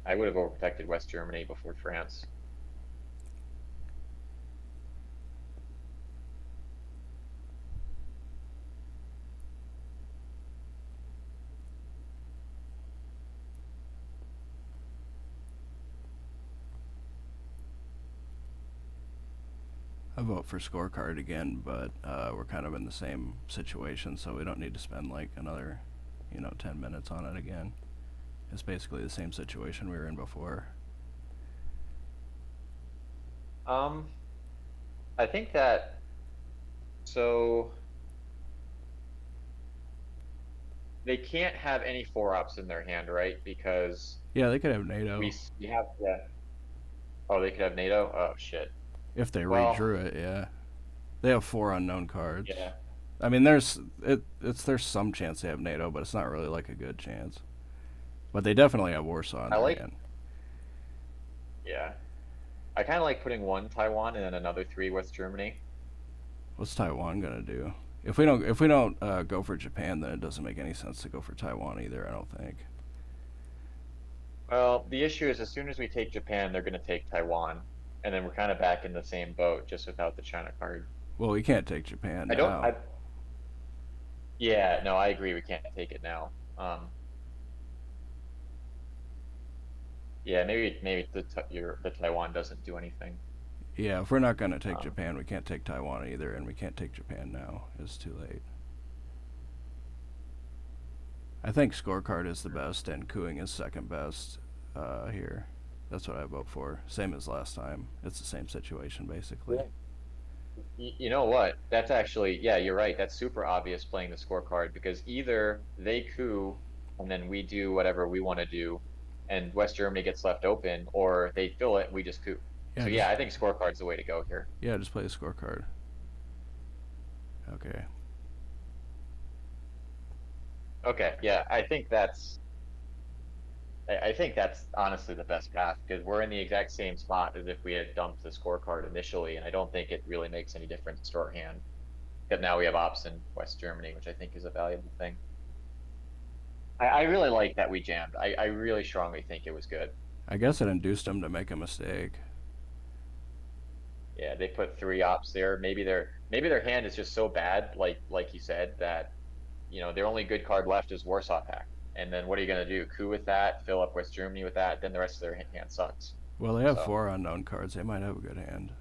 I would have overprotected West Germany before France. I vote for scorecard again, but we're kind of in the same situation, so we don't need to spend like another, 10 minutes on it again. It's basically the same situation we were in before. Um, I think that so they can't have any four ups in their hand, right? Because Yeah, they could have NATO we have the oh they could have NATO. Oh shit. if they Well, redrew it. Yeah, they have 4 unknown cards. yeah. I mean, there's some chance they have NATO, but it's not really like a good chance. But they definitely have Warsaw in I their like hand. yeah. I kind of like putting one Taiwan and then another three West Germany. What's Taiwan gonna do? If we don't go for Japan, then it doesn't make any sense to go for Taiwan either. I don't think. Well, the issue is as soon as we take Japan, they're going to take Taiwan, and then we're kind of back in the same boat, just without the China card. Well, we can't take Japan I don't, now. I, yeah, no, I agree. We can't take it now. Yeah, maybe the Taiwan doesn't do anything. Yeah, if we're not gonna take Um, Japan, we can't take Taiwan either, and we can't take Japan now. It's too late. I think scorecard is the best, and cooing is second best here. That's what I vote for. Same as last time. It's the same situation basically. yeah. You know what? That's actually, yeah, you're right. That's super obvious playing the scorecard because either they coup and then we do whatever we want to do, and West Germany gets left open, or they fill it, we just coup. Yeah, So just yeah, I think scorecard's the way to go here. yeah, just play the scorecard. Okay. Okay, yeah, I think that's honestly the best path because we're in the exact same spot as if we had dumped the scorecard initially, and I don't think it really makes any difference to our hand. Except now we have ops in West Germany, which I think is a valuable thing. I really like that we jammed. I really strongly think it was good. I guess it induced them to make a mistake. Yeah, they put three ops there. Maybe their hand is just so bad, like you said, that their only good card left is Warsaw Pact. And then what are you gonna do? Coup with that, fill up West Germany with that, then the rest of their hand sucks. Well, they have So 4 unknown cards. They might have a good hand.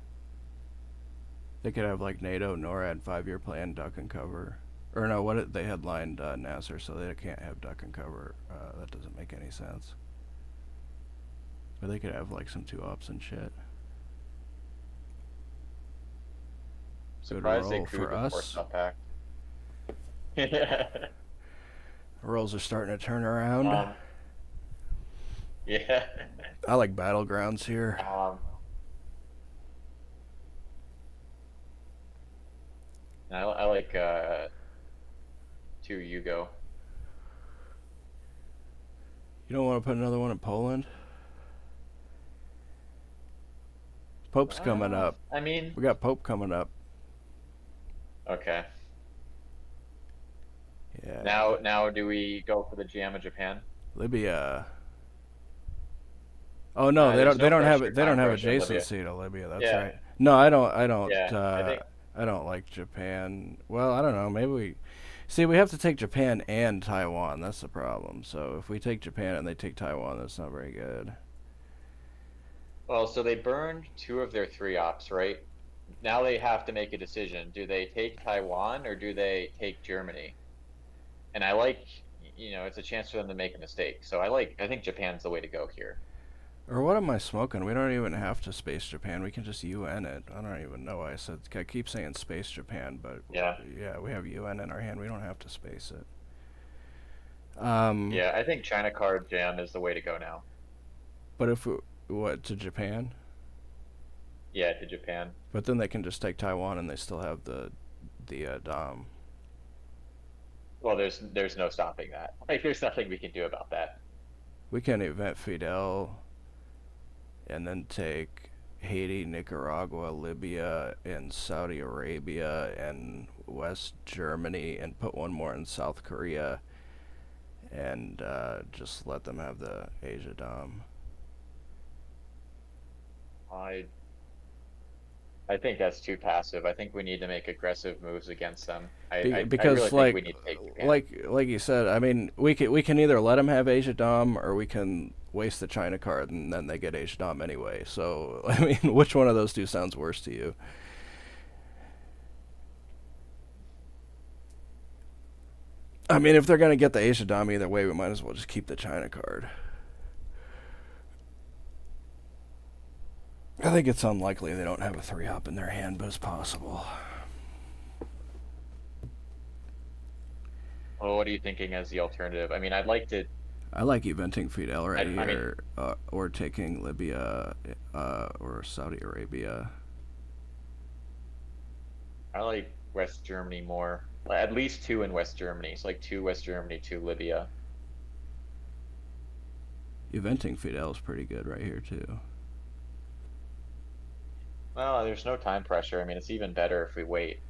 They could have like NATO, NORAD, 5-year plan, duck and cover. Or no, they headlined Nasser, so they can't have duck and cover. That doesn't make any sense. But they could have like some 2 ups and shit. Good surprised they roll cooed for with us. Warsaw Pact. Roles are starting to turn around. Um, yeah. I like battlegrounds here. Um, I like two Yugo. You don't want to put another one in Poland? Pope's coming up. I mean, We got Pope coming up. okay. Yeah. Now do we go for the jam of Japan? Libya. Oh no, they There's don't. They no don't have pressure, it. They time don't have pressure in Libya. adjacency to Libya. That's Yeah, right. No, I don't. I don't. yeah. I think, I don't like Japan. Well, I don't know. Maybe we see. We have to take Japan and Taiwan. That's the problem. So if we take Japan and they take Taiwan, that's not very good. well, so they burned two of their three ops, right? Now they have to make a decision. Do they take Taiwan or do they take Germany? And I like, it's a chance for them to make a mistake. So I think Japan's the way to go here. Or what am I smoking? We don't even have to space Japan. We can just UN it. I don't even know why I said. I keep saying space Japan, but Yeah. yeah, we have UN in our hand. We don't have to space it. Yeah, I think China card jam is the way to go now. But if we, what to Japan? Yeah, to Japan. But then they can just take Taiwan and they still have the Dom. Well, there's no stopping that. Like there's nothing we can do about that. We can event Fidel and then take Haiti, Nicaragua, Libya, and Saudi Arabia and West Germany and put one more in South Korea and just let them have the Asia Dom. I I think that's too passive. I think we need to make aggressive moves against them. I really Because think we need to take Japan. like you said, I mean, we can either let them have Asia Dom or we can waste the China card and then they get Asia Dom anyway. So I mean, which one of those two sounds worse to you? I mean, if they're gonna get the Asia Dom either way, we might as well just keep the China card. I think it's unlikely they don't have a 3-hop in their hand, but it's possible. Well, what are you thinking as the alternative? I mean, I'd like to. I like eventing Fidel right I mean, here, or taking Libya or Saudi Arabia. I like West Germany more. Like, at least two in West Germany. So like two West Germany, two Libya. Eventing Fidel is pretty good right here too. Well, there's no time pressure. I mean, it's even better if we wait.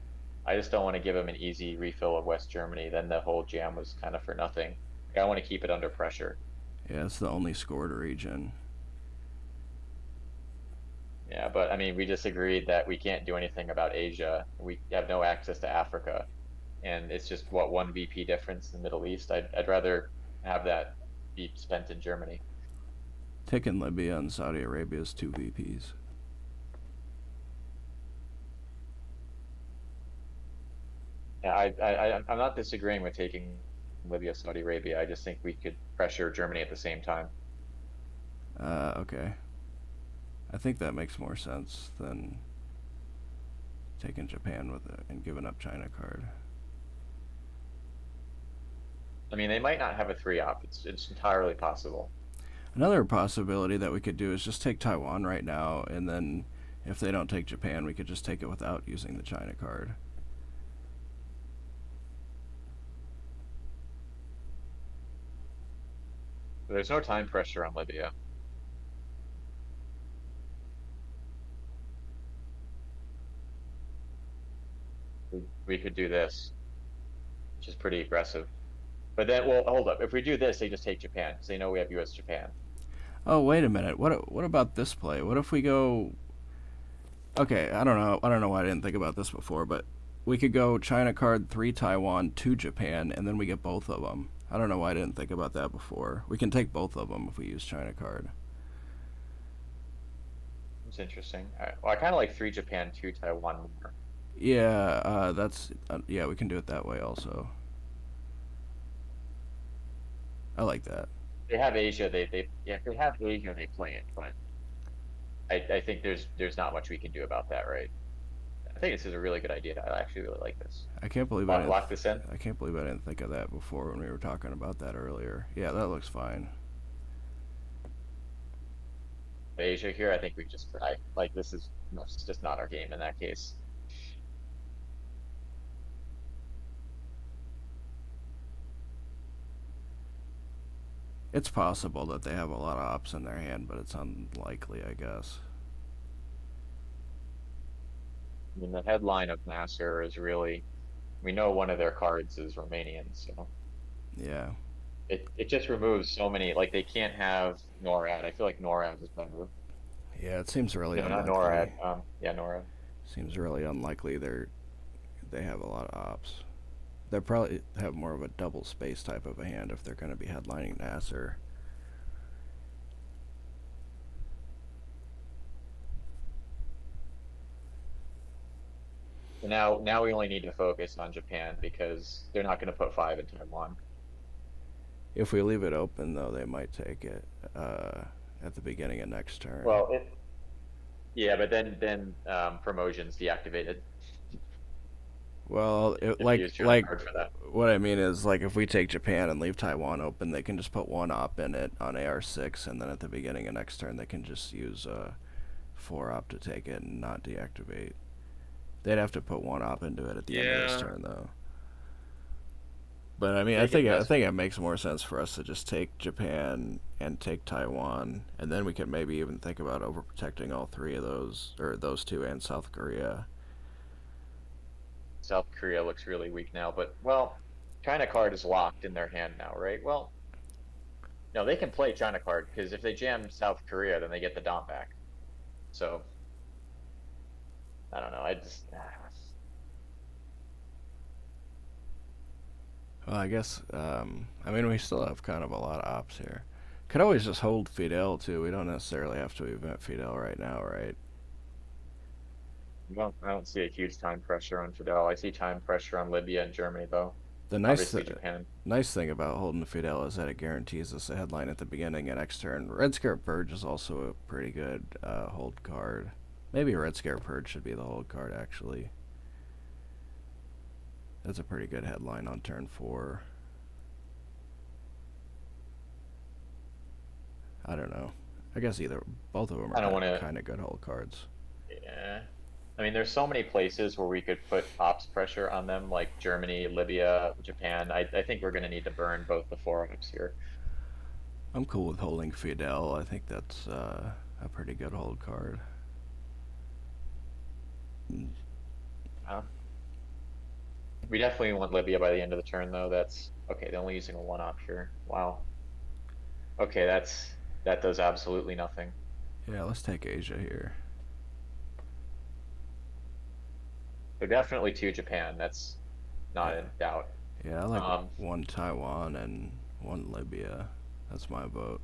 I just don't want to give him an easy refill of West Germany. Then the whole jam was kind of for nothing. Like, I want to keep it under pressure. Yeah, it's the only scored region. Yeah, but I mean, we just agreed that we can't do anything about Asia. We have no access to Africa, and it's just what one VP difference in the Middle East. I'd rather have that be spent in Germany. Taking Libya and Saudi Arabia's two VPs. Yeah, I'm not disagreeing with taking Libya, Saudi Arabia. I just think we could pressure Germany at the same time. Okay. I think that makes more sense than taking Japan with it and giving up China card. I mean, they might not have a three op. It's entirely possible. Another possibility that we could do is just take Taiwan right now, and then if they don't take Japan, we could just take it without using the China card. There's no time pressure on Libya. We could do this, which is pretty aggressive. But then, well, hold up. If we do this, they just take Japan because they know we have US Japan. Oh, wait a minute. What about this play? What if we go? Okay, I don't know. I don't know why I didn't think about this before, but we could go China card 3 Taiwan 2 Japan, and then we get both of them. I don't know why I didn't think about that before. We can take both of them if we use China card. It's interesting. All right. Well, I kind of like three Japan, two Taiwan more. Yeah, that's yeah. We can do it that way also. I like that. They have Asia. They yeah. If they have Asia, they play it. But I think there's not much we can do about that, right? think this is a really good idea. I actually really like this. I can't believe I Lock, didn't. lock this in. I can't believe I didn't think of that before when we were talking about that earlier. Yeah, that looks fine. Asia here, I think we just try. Like this is no, it's just not our game in that case. It's possible that they have a lot of ops in their hand, but it's unlikely, I guess. I mean, the headline of Nasser is really, we know one of their cards is Romanian, so Yeah. it just removes so many. Like they can't have NORAD. I feel like NORAD is better. Yeah, it seems really No, not NORAD. unlikely. Yeah, NORAD. Seems really unlikely they have a lot of ops. They probably have more of a double space type of a hand if they're going to be headlining Nasser. And now we only need to focus on Japan because they're not going to put five in Taiwan. If we leave it open, though, they might take it uh, at the beginning of next turn. Well, yeah, but then promotion's deactivated Well, if you use China like card for that. what I mean is like if we take Japan and leave Taiwan open, they can just put one op in it on AR6, and then at the beginning of next turn they can just use four op to take it and not deactivate. They'd have to put one op into it at the end of this Yeah, turn though. But I mean, they could I mess with. think it makes more sense for us to just take Japan and take Taiwan, and then we could maybe even think about overprotecting all three of those, or those two, and South Korea. South Korea looks really weak now, but well, China card is locked in their hand now, right? Well, no, they can play China card because if they jam South Korea, then they get the Dom back. So I don't know. I just Well, I guess I mean we still have kind of a lot of ops here. Could always just hold Fidel too. We don't necessarily have to event Fidel right now, right? I don't see a huge time pressure on Fidel. I see time pressure on Libya and Germany though. The Obviously Japan. nice thing about holding Fidel is that it guarantees us a headline at the beginning and next turn. Red Scare Purge is also a pretty good hold card. Maybe Red Scare Purge should be the hold card actually. That's a pretty good headline on turn 4. I don't know. I guess either both of them I don't are want to. kind of good hold cards. Yeah. I mean, there's so many places where we could put ops pressure on them, like Germany, Libya, Japan. I think we're going to need to burn both the four ops here. I'm cool with holding Fidel. I think that's a pretty good hold card. Uh, we definitely want Libya by the end of the turn, though. That's okay. They're only using a one op here. Wow. Okay, that does absolutely nothing. Yeah, let's take Asia here. So definitely two Japan. That's not Yeah, in doubt. yeah. I like Um, one Taiwan and one Libya. That's my vote.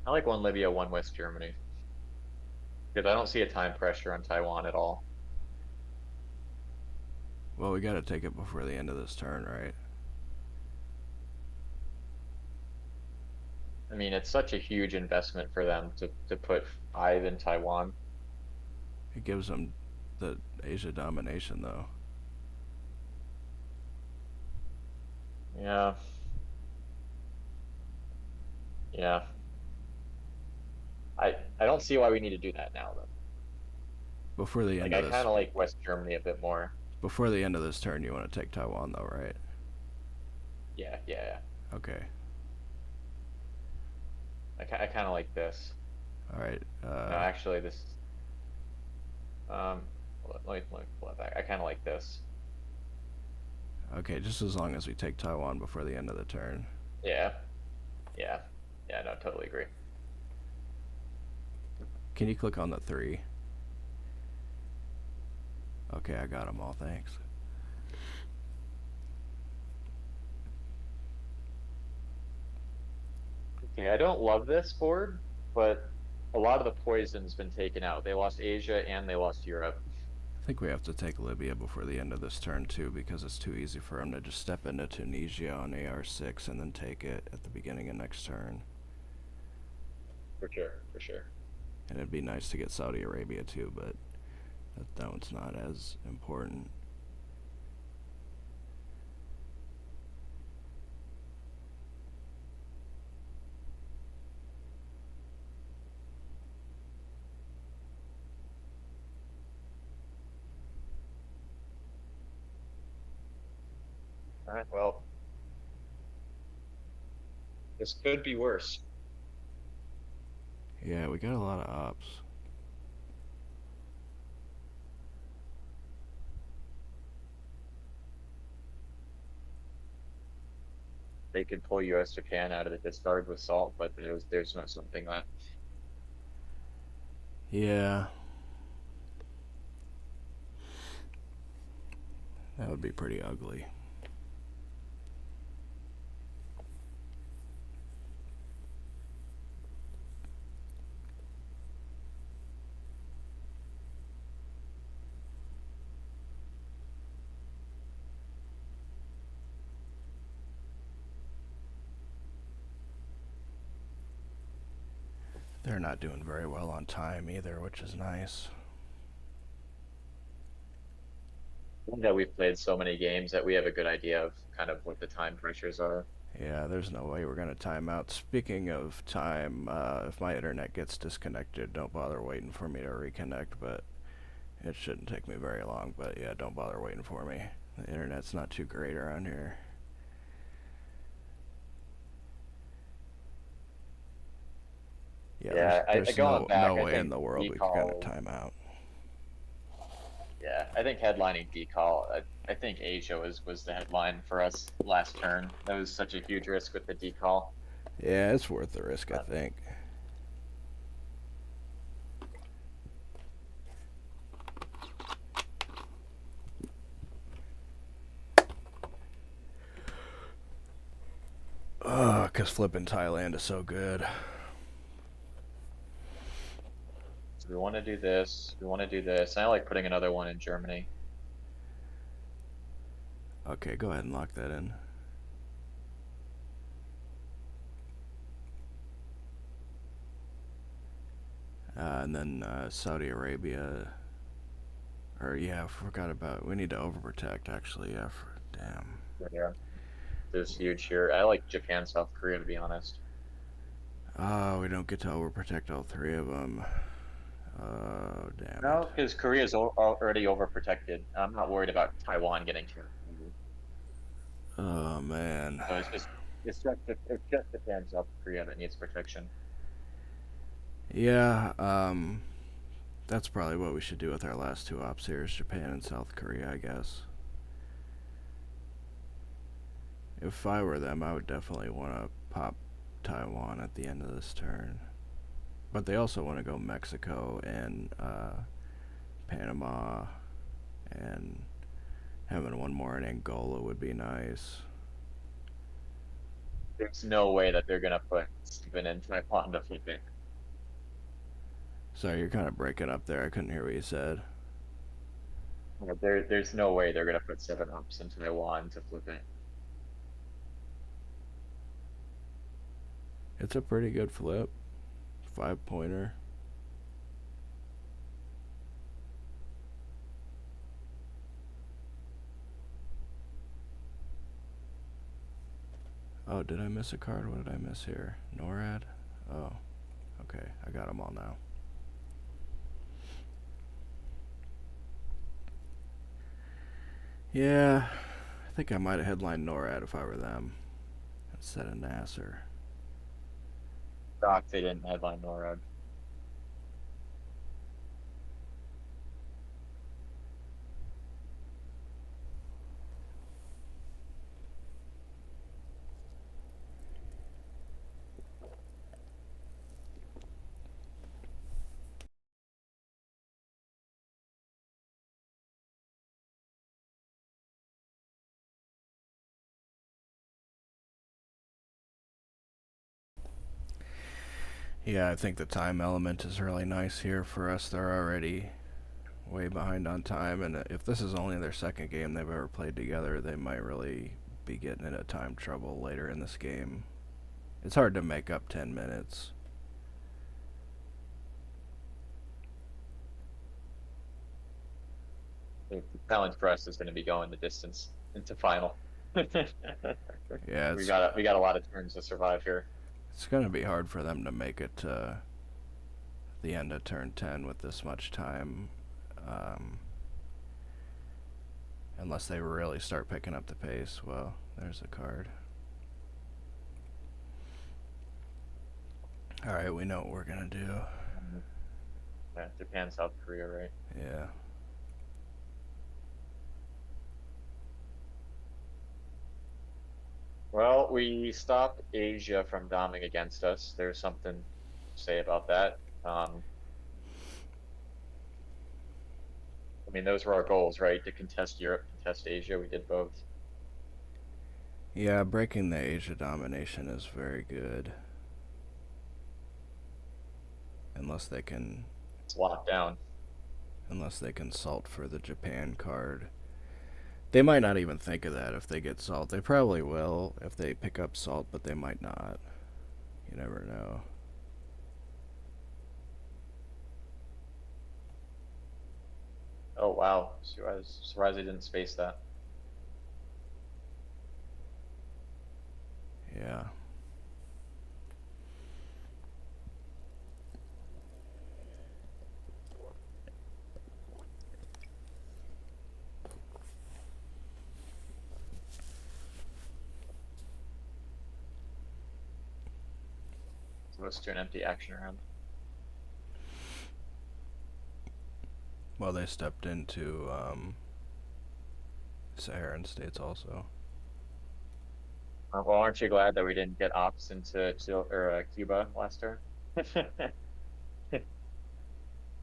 I like one Libya, one West Germany because I don't see a time pressure on Taiwan at all. Well, we got to take it before the end of this turn, right? I mean, it's such a huge investment for them to put five in Taiwan. It gives them the Asia domination, though. Yeah, yeah. I don't see why we need to do that now though. Before the Like end I of kind this, of like West Germany a bit more. before the end of this turn, you want to take Taiwan, though, right? Yeah, yeah, yeah. Okay. I kind of like this. All right. No, actually, this. Um, let me pull it back. I kind of like this. Okay, just as long as we take Taiwan before the end of the turn. Yeah, yeah, yeah. No, totally agree. Can you click on the 3? Okay, I got them all. Thanks. Okay, I don't love this board, but a lot of the poison's been taken out. They lost Asia and they lost Europe. I think we have to take Libya before the end of this turn too, because it's too easy for him to just step into Tunisia on AR6 and then take it at the beginning of next turn. For sure, for sure. And it'd be nice to get Saudi Arabia too, but that one's not as important. All right, well, this could be worse. Yeah, we got a lot of ops. They could pull US Japan out of the discard with salt, but there's not something that Yeah, that would be pretty ugly. They're not doing very well on time either, which is nice. that we've played so many games that we have a good idea of kind of what the time pressures are. Yeah, there's no way we're gonna time out. Speaking of time, if my internet gets disconnected, don't bother waiting for me to reconnect, but it shouldn't take me very long. But yeah, don't bother waiting for me. The internet's not too great around here. Yeah, Yeah, I there's going back, no I way in think the world we could kind of decall, time out. yeah, I think headlining decall, I think Asia was the headline for us last turn. That was such a huge risk with the decall. Yeah, it's worth the risk, I But think. Cause flipping Thailand is so good. so we want to do this, we want to do this. I like putting another one in Germany. Okay, go ahead and lock that in. And then Saudi Arabia. Or yeah, I forgot about. We need to overprotect. Actually, yeah. Damn. Yeah, this is huge here. I like Japan, South Korea, to be honest. Oh, we don't get to overprotect all three of them. Oh, damn it. No, because Korea's already overprotected. I'm not worried about Taiwan getting to. Oh man. So it's just Japan, South Korea that needs protection. Yeah. That's probably what we should do with our last two ops here: is Japan and South Korea, I guess. If I were them, I would definitely want to pop Taiwan at the end of this turn. But they also want to go Mexico and Panama, and having one more in Angola would be nice. There's no way that they're gonna put Stephen in Taiwan to flip it. Sorry, you're kind of breaking up there. I couldn't hear what you said. There's no way they're gonna put 7 ups in Taiwan to flip it. It's a pretty good flip. 5 pointer. Oh, did I miss a card? What did I miss here? NORAD? Oh, okay. I got them all now. Yeah, I think I might have headlined NORAD if I were them instead of Nasser. Doc, they didn't headline NORAD. Yeah, I think the time element is really nice here for us. They're already way behind on time, and if this is only their second game they've ever played together, they might really be getting into time trouble later in this game. It's hard to make up 10 minutes. The challenge for us is going to be going the distance into final. Yeah, We got a lot of turns to survive here. it's gonna be hard for them to make it to the end of turn 10 with this much time, um, unless they really start picking up the pace. Well, there's a card. All right, we know what we're gonna do. Yeah, Japan, South Korea, right? Yeah. Well, we stopped Asia from bombing against us. There's something to say about that. I mean, those were our goals, right? To contest Europe, contest Asia. We did both. Yeah, breaking the Asia domination is very good. Unless they can It's locked down. unless they can salt for the Japan card. They might not even think of that if they get salt. They probably will if they pick up salt, but they might not. You never know. Oh wow, surprised they didn't space that. Yeah. So let's do an empty action round. Well, they stepped into Saharan states also. Well, aren't you glad that we didn't get ops into Chile or Cuba last turn?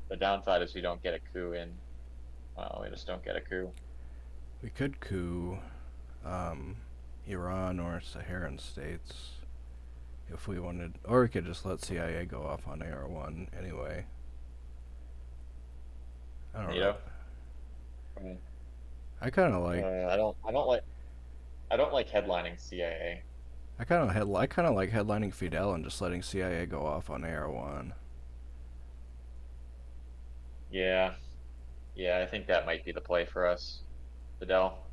The downside is we don't get a coup in. Well, we just don't get a coup. We could coup um, Iran or Saharan states if we wanted, or we could just let CIA go off on AR1 anyway. I don't really. NATO. Mm. I kind of like. I don't like headlining CIA. I kind of like headlining Fidel and just letting CIA go off on AR1. Yeah, yeah, I think that might be the play for us, Fidel.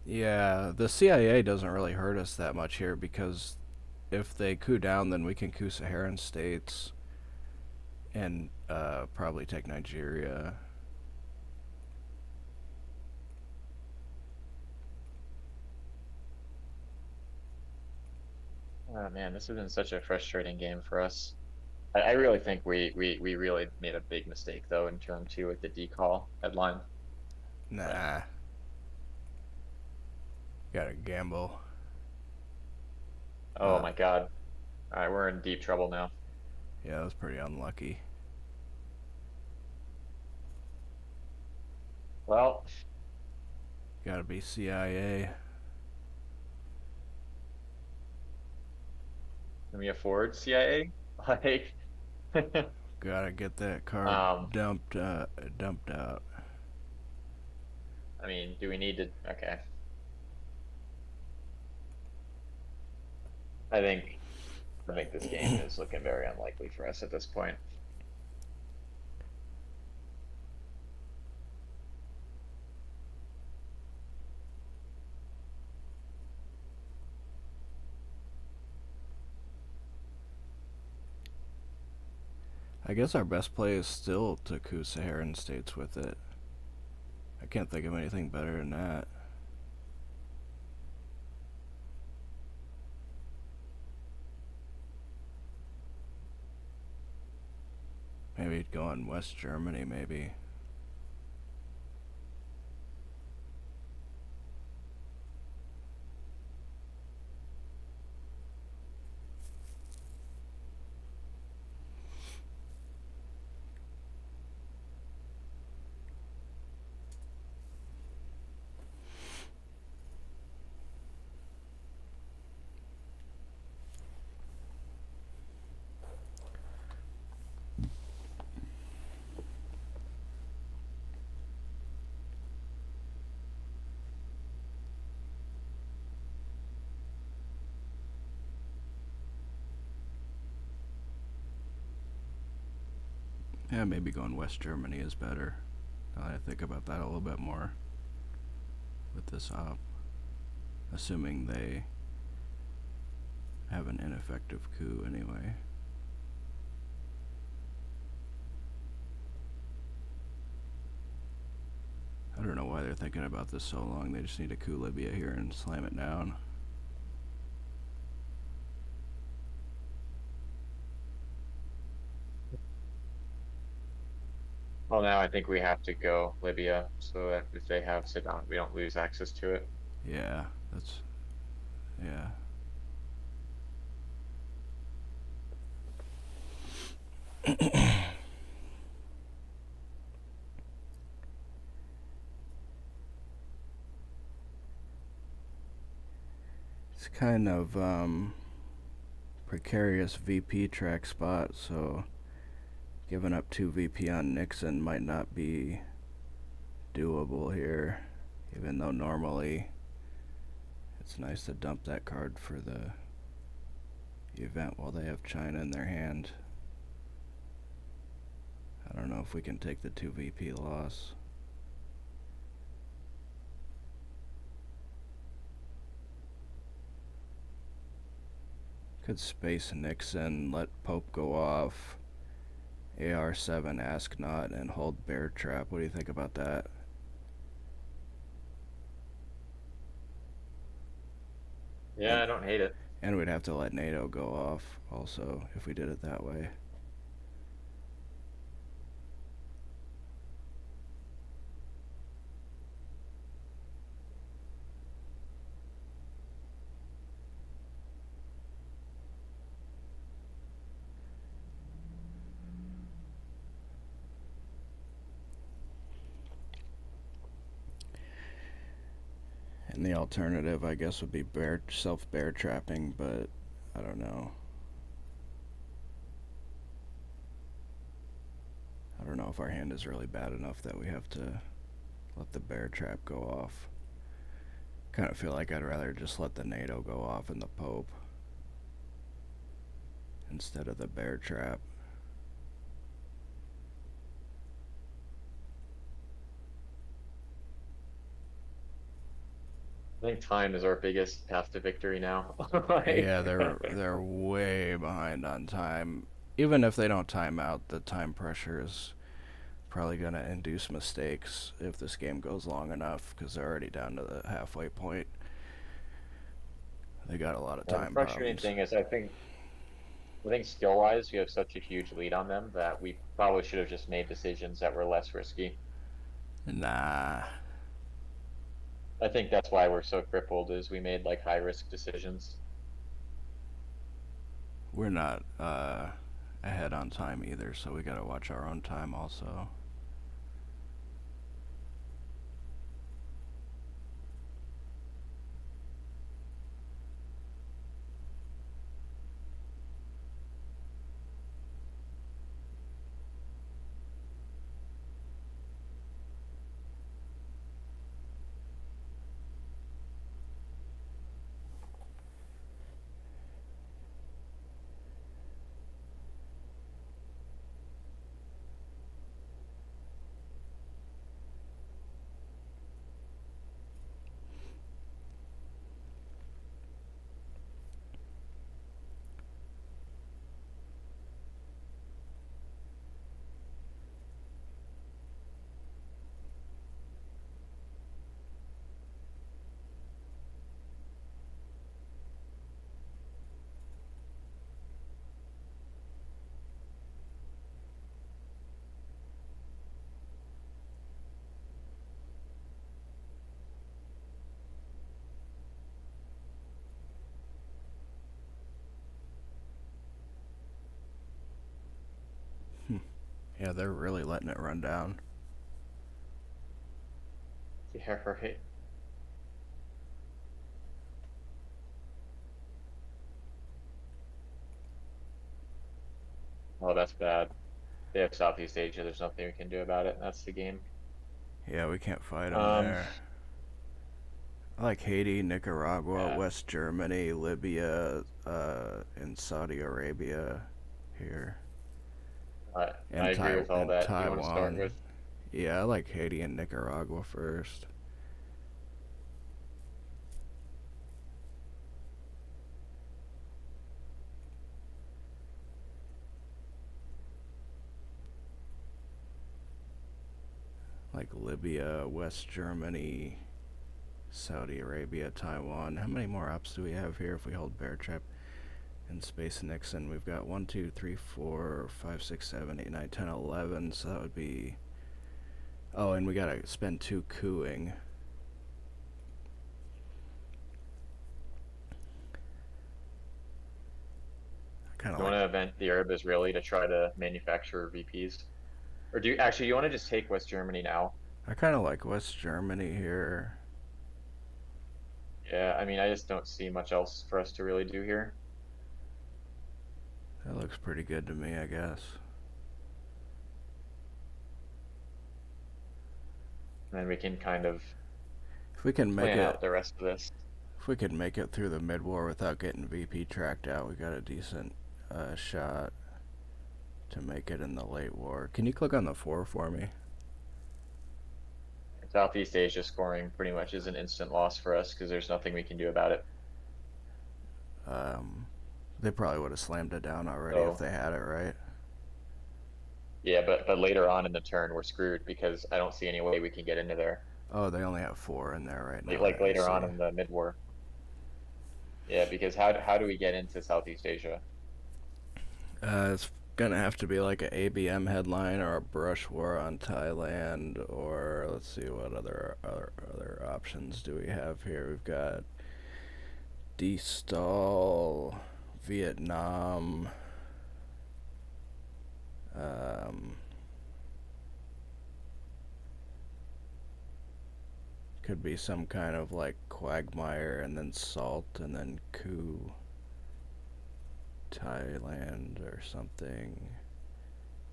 Yeah, the CIA doesn't really hurt us that much here because if they coup down, then we can coup Saharan states and probably take Nigeria. Oh man, this has been such a frustrating game for us. I really think we really made a big mistake though in turn two with the decall headline. Right. Nah, gotta gamble. Oh Uh, my God. All right, we're in deep trouble now. yeah, that was pretty unlucky. Well, Gotta be CIA. can we afford CIA? Like, Gotta get that card um, dumped out. I mean, do we need to? Okay. I think I think this game is looking very unlikely for us at this point. I guess our best play is still to coup Saharan states with it. I can't think of anything better than that. Maybe go on West Germany, maybe. Yeah, maybe going West Germany is better. Now that I think about that a little bit more. this op, assuming they have an ineffective coup anyway. I don't know why they're thinking about this so long. They just need to coup Libya here and slam it down. Well, now I think we have to go Libya so that if they have Saddam, we don't lose access to it. Yeah, that's yeah. It's kind of precarious VP track spot, so giving up 2 VP on Nixon might not be doable here, even though normally it's nice to dump that card for the event while they have China in their hand. I don't know if we can take the 2 VP loss. Could space Nixon, let Pope go off, AR7, ask not, and hold bear trap. What do you think about that? Yeah, And I don't hate it. and we'd have to let NATO go off also if we did it that way. And the alternative, I guess, would be self bear trapping, but I don't know. I don't know if our hand is really bad enough that we have to let the bear trap go off. Kind of feel like I'd rather just let the NATO go off and the Pope instead of the bear trap. I think time is our biggest path to victory now. Like, Yeah, they're way behind on time. Even if they don't time out, the time pressure is probably going to induce mistakes if this game goes long enough because they're already down to the halfway point. They got a lot of the time frustrating problems. thing is I think skill wise, we have such a huge lead on them that we probably should have just made decisions that were less risky. Nah, I think that's why we're so crippled is we made like high risk decisions. we're not ahead on time either, so we got to watch our own time also. Yeah, they're really letting it run down. Yeah, right. Oh, that's bad. They have Southeast Asia. There's nothing we can do about it. That's the game. Yeah, we can't fight them Um, there. I like Haiti, Nicaragua, yeah, West Germany, Libya, and Saudi Arabia here, I agree with all And that. Do you want to start Taiwan. with? Yeah, I like Haiti and Nicaragua first. like Libya, West Germany, Saudi Arabia, Taiwan. How many more ops do we have here if we hold Bear Trap and Space Nixon? We've got 1, 2, 3, 4, 5, 6, 7, 8, 9, 10, 11. So that would be. Oh, and we gotta spend 2 cooing. Kind of You want like. to event the Arab Israeli to try to manufacture VPs? Or do you actually you want to just take West Germany now? I kind of like West Germany here. Yeah, I mean, I just don't see much else for us to really do here. That looks pretty good to me, I guess. And then we can kind of If we can make plan it, out the rest of this. if we could make it through the mid war without getting VP tracked out, we got a decent shot to make it in the late war. Can you click on the 4 for me? Southeast Asia scoring pretty much is an instant loss for us because there's nothing we can do about it. Um, they probably would have slammed it down already if So they had it, right? yeah, but later on in the turn we're screwed because I don't see any way we can get into there. Oh, they only have 4 in there right now. Like I later see. on in the mid war. Yeah, because how do we get into Southeast Asia? It's gonna have to be like a ABM headline or a brush war on Thailand, or let's see what other options do we have here. We've got Destall, Vietnam. Um, could be some kind of like quagmire and then salt and then coup Thailand or something.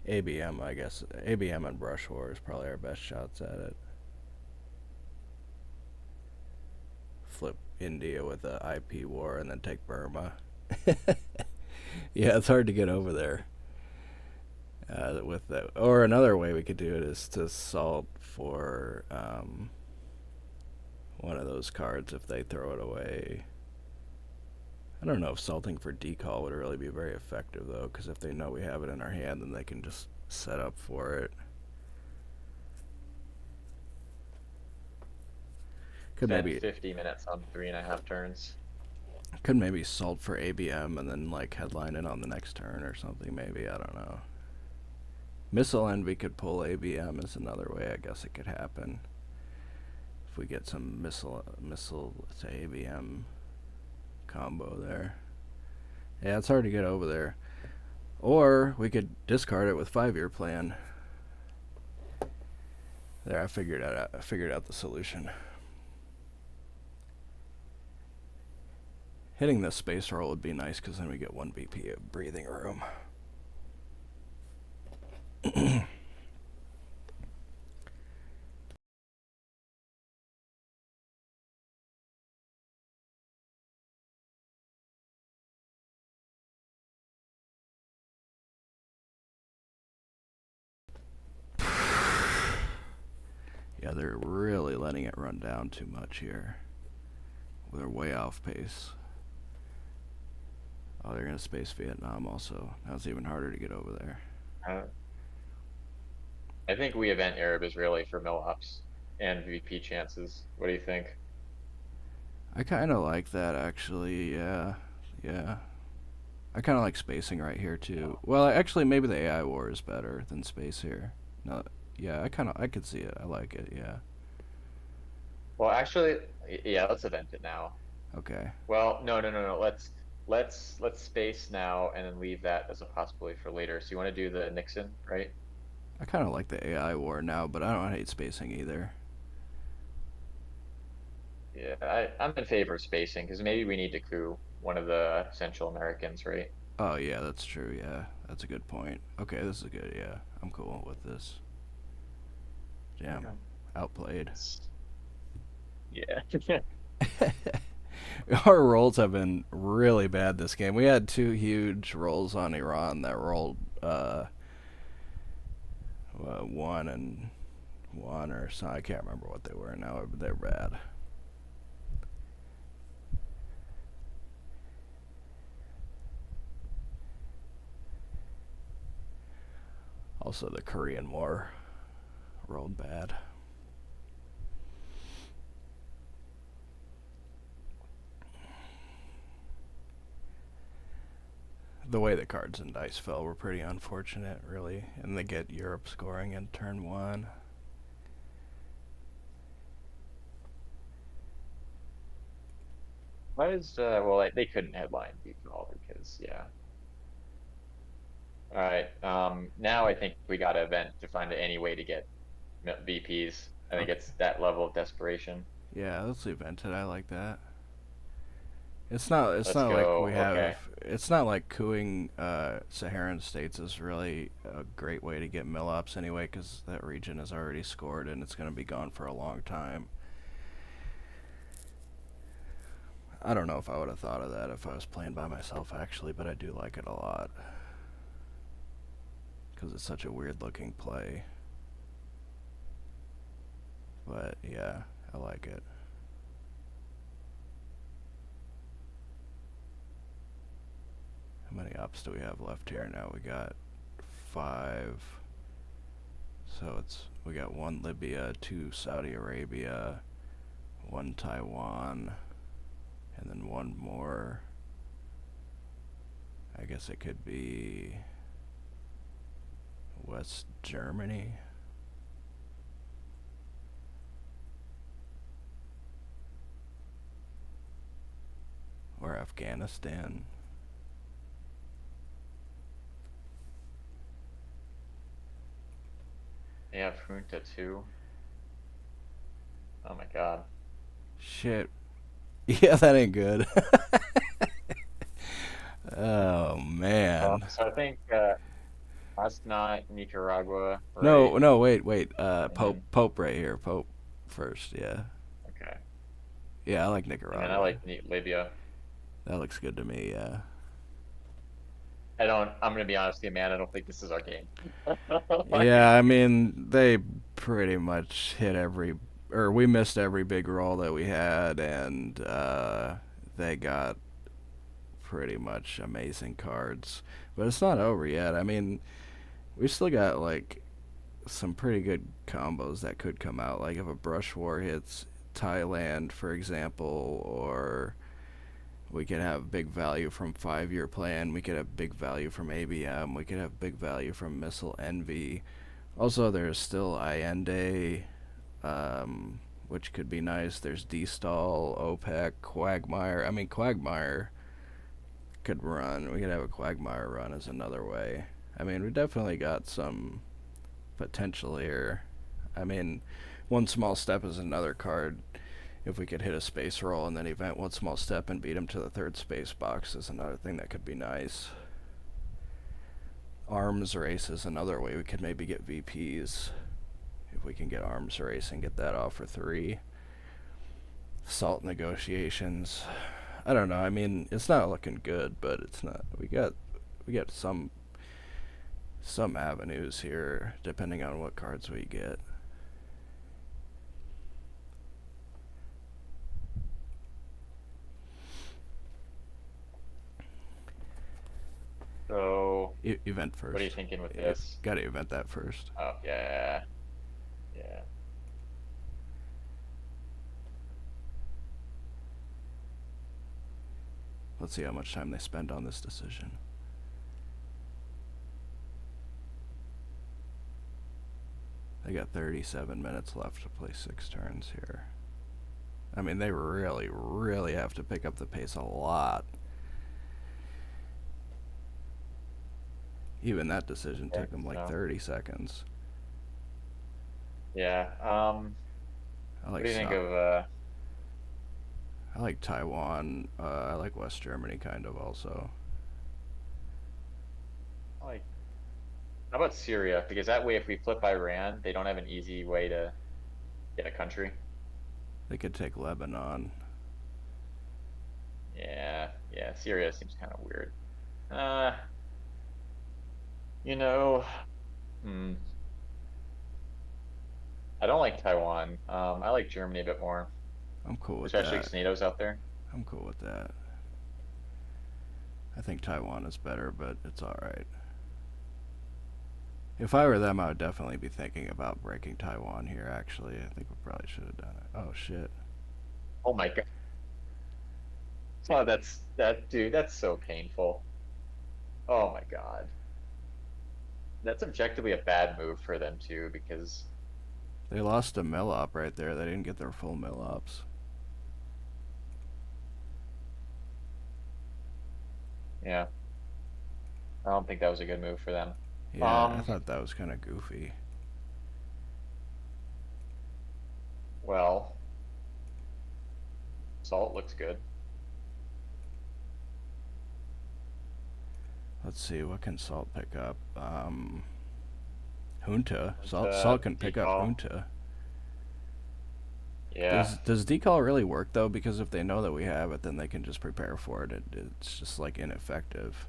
ABM, I guess. ABM and brush war is probably our best shots at it. Flip India with a IP war and then take Burma. Yeah, it's hard to get over there. With that, or another way we could do it is to salt for one of those cards if they throw it away. I don't know if salting for decall would really be very effective though, because if they know we have it in our hand, then they can just set up for it. Could Spent maybe 50 minutes on 3.5 turns. salt for ABM and then like headline it on the next turn or something. Maybe I don't know. Missile Envy could pull ABM is another way. I guess it could happen if we get some missile to ABM combo there. Yeah, it's hard to get over there. Or we could discard it with 5-year plan. There, I figured out. I figured out the solution. Hitting the space roll would be nice because then we get 1 BP of breathing room. Yeah, they're really letting it run down too much here. They're way off pace. Oh, they're gonna space Vietnam also. Now it's even harder to get over there. Uh, I think we event Arab Israeli for mill ops and VP chances. What do you think? I kind of like that actually. Yeah, yeah. I kind of like spacing right here too. Well, actually, maybe the AI war is better than space here. No, yeah, I could see it. I like it. Yeah. Well, actually, yeah, let's event it now. Okay. Well, no. Let's space now and then leave that as a possibility for later. So you want to do the Nixon, right? I kind of like the AI war now, but I don't hate spacing either. Yeah, I'm in favor of spacing because maybe we need to coup one of the Central Americans, right? Oh yeah, that's true. Yeah, that's a good point. Okay, this is good. Yeah, I'm cool with this. Damn, Okay. outplayed. Yeah. Our rolls have been really bad this game. We had 2 huge rolls on Iran that rolled 1 and 1 or so. I can't remember what they were now, but they're bad. Also, the Korean War rolled bad. The way the cards and dice fell were pretty unfortunate, really, and they get Europe scoring in turn one. Why is well they couldn't headline deep call because yeah. All right. Now I think we got to event to find any way to get VPs. I think Okay. it's that level of desperation. Yeah, let's event it. I like that. It's not. It's Let's not like go. we Okay. have. It's not like cooing Saharan states is really a great way to get mill-ops anyway, because that region is already scored and it's going to be gone for a long time. I don't know if I would have thought of that if I was playing by myself actually, but I do like it a lot because it's such a weird-looking play. But yeah, I like it. How many ops do we have left here now? We got 5. So we got 1 Libya, 2 Saudi Arabia, 1 Taiwan, and then 1 more. I guess it could be West Germany. Or Afghanistan. They have Junta too. Oh my God. Shit. Yeah, that ain't good. Oh man. So I think that's not Nicaragua, right? No, no, wait. And Pope, then Pope right here. Pope first. Yeah, okay, yeah. I like and then I Nicaragua. like Libya. That looks good to me. Yeah. I don't. I'm gonna be honest with you, man. I don't think this is our game. Yeah, Like, I mean, they pretty much hit or we missed every big roll that we had, and they got pretty much amazing cards. But it's not over yet. I mean, we still got like some pretty good combos that could come out. Like if a brush war hits Thailand, for example, or we could have big value from 5-year plan. We could have big value from ABM. We could have big value from Missile Envy. Also, there's still Allende, which could be nice. There's D-Stall, OPEC, Quagmire. I mean, Quagmire could run. We could have a Quagmire run as another way. I mean, we definitely got some potential here. I mean, one small step is another card. If we could hit a space roll and then event one small step and beat him to the third space box is another thing that could be nice. Arms race is another way we could maybe get VPs. If we can get arms race and get that off for 3. Salt negotiations. I don't know. I mean, it's not looking good, but it's not. We got some avenues here depending on what cards we get. so Event what are you first. thinking with Yeah, this? gotta event that first. Oh yeah, yeah. Let's see how much time they spend on this decision. They got 37 minutes left to play 6 turns here. I mean, they really, really have to pick up the pace a lot. Even that decision Okay, took them like so 30 seconds. yeah. I What like do you think South. of I like Taiwan. I like West Germany kind of also. like how about Syria? Because that way, if we flip Iran, they don't have an easy way to get a country. They could take Lebanon. Yeah, yeah. Syria seems kind of weird. Uh, you know, hmm, I don't like Taiwan. I like Germany a bit more, I'm cool with especially that. because NATO's out there. I'm cool with that. I think Taiwan is better, but it's alright. If I were them, I would definitely be thinking about breaking Taiwan here, actually. I think we probably should have done it. Oh, shit. Oh my God. Oh, that dude. That's so painful. Oh my God. That's objectively a bad move for them too, because They lost a mill op right there. They didn't get their full mill ops. yeah, I don't think that was a good move for them. Yeah, I Um, thought that was kind of goofy. well, Salt looks good. Let's see, what can Salt pick up? Junta. And Salt can pick up Decall. Junta. Yeah. Does decall really work though? Because if they know that we have it, then they can just prepare for it. It's just like ineffective.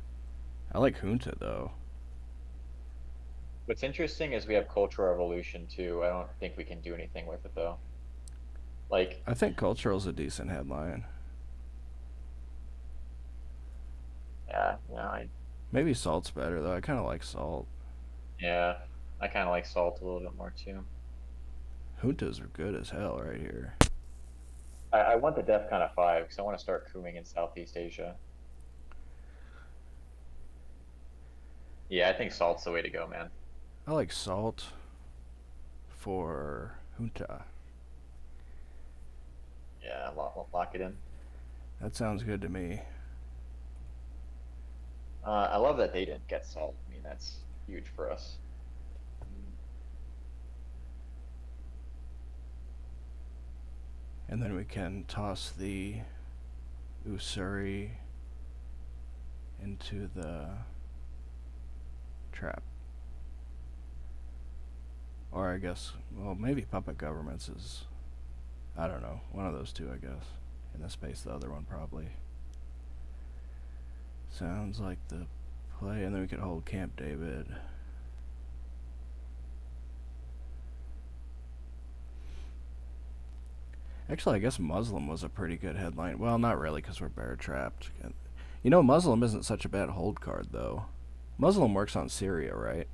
I like Junta though. What's interesting is we have Cultural Revolution too. I don't think we can do anything with it though. Like, I think Cultural's a decent headline. yeah, Maybe Salt's better though. I kind of like Salt. yeah, I kind of like Salt a little bit more too. Juntas are good as hell right here. I want the Def kind of 5 because I want to start crewing in Southeast Asia. Yeah, I think Salt's the way to go, man. I like Salt for Junta. Yeah, lock it in. That sounds good to me. I love that they didn't get Salt. I mean, that's huge for us. And then we can toss the Usuri into the trap. Or I guess, well, maybe Puppet Governments is, I don't know, one of those two, I guess. In the space, the other one probably. Sounds like the play, and then we could hold Camp David. Actually, I guess Muslim was a pretty good headline. Well, not really, because we're bear trapped. You know, Muslim isn't such a bad hold card, though. Muslim works on Syria, right?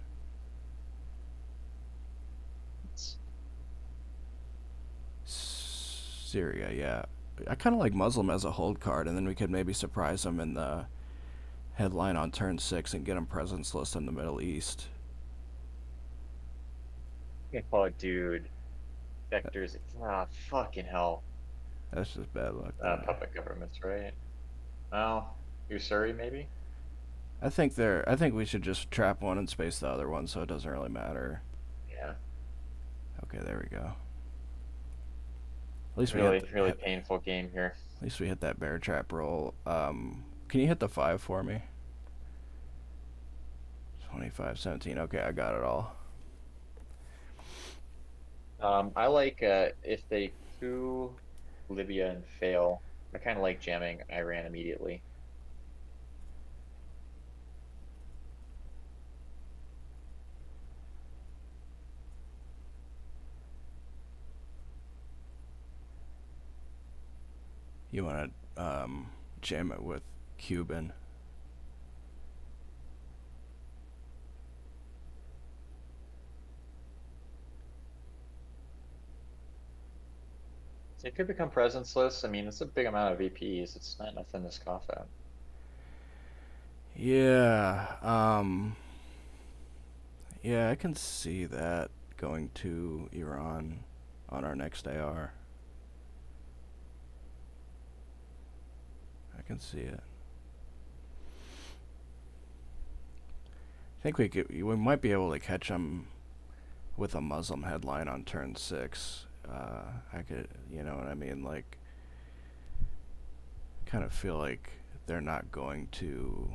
Syria, yeah. I kind of like Muslim as a hold card, and then we could maybe surprise them in the headline on turn 6 and get them presence list in the Middle East. Oh, dude, vectors. Ah, fucking hell. That's just bad luck there. Puppet governments, right? Well, Usuri maybe. I think we should just trap one and space the other one, so it doesn't really matter. Yeah, Okay, there we go. At least we hit. really, really painful game here. At least we hit that bear trap roll. Can you hit the 5 for me? 25-17. Okay, I got it all. I like if they coup Libya and fail. I kind of like jamming Iran immediately. You want to jam it with Cuban? So it could become presenceless. I mean, it's a big amount of VPs. It's not nothing to scoff at. Yeah. Yeah, I can see that going to Iran on our next AR. I can see it. I think we might be able to catch them with a Muslim headline on turn 6. I could, you know what I mean? Like, kind of feel like they're not going to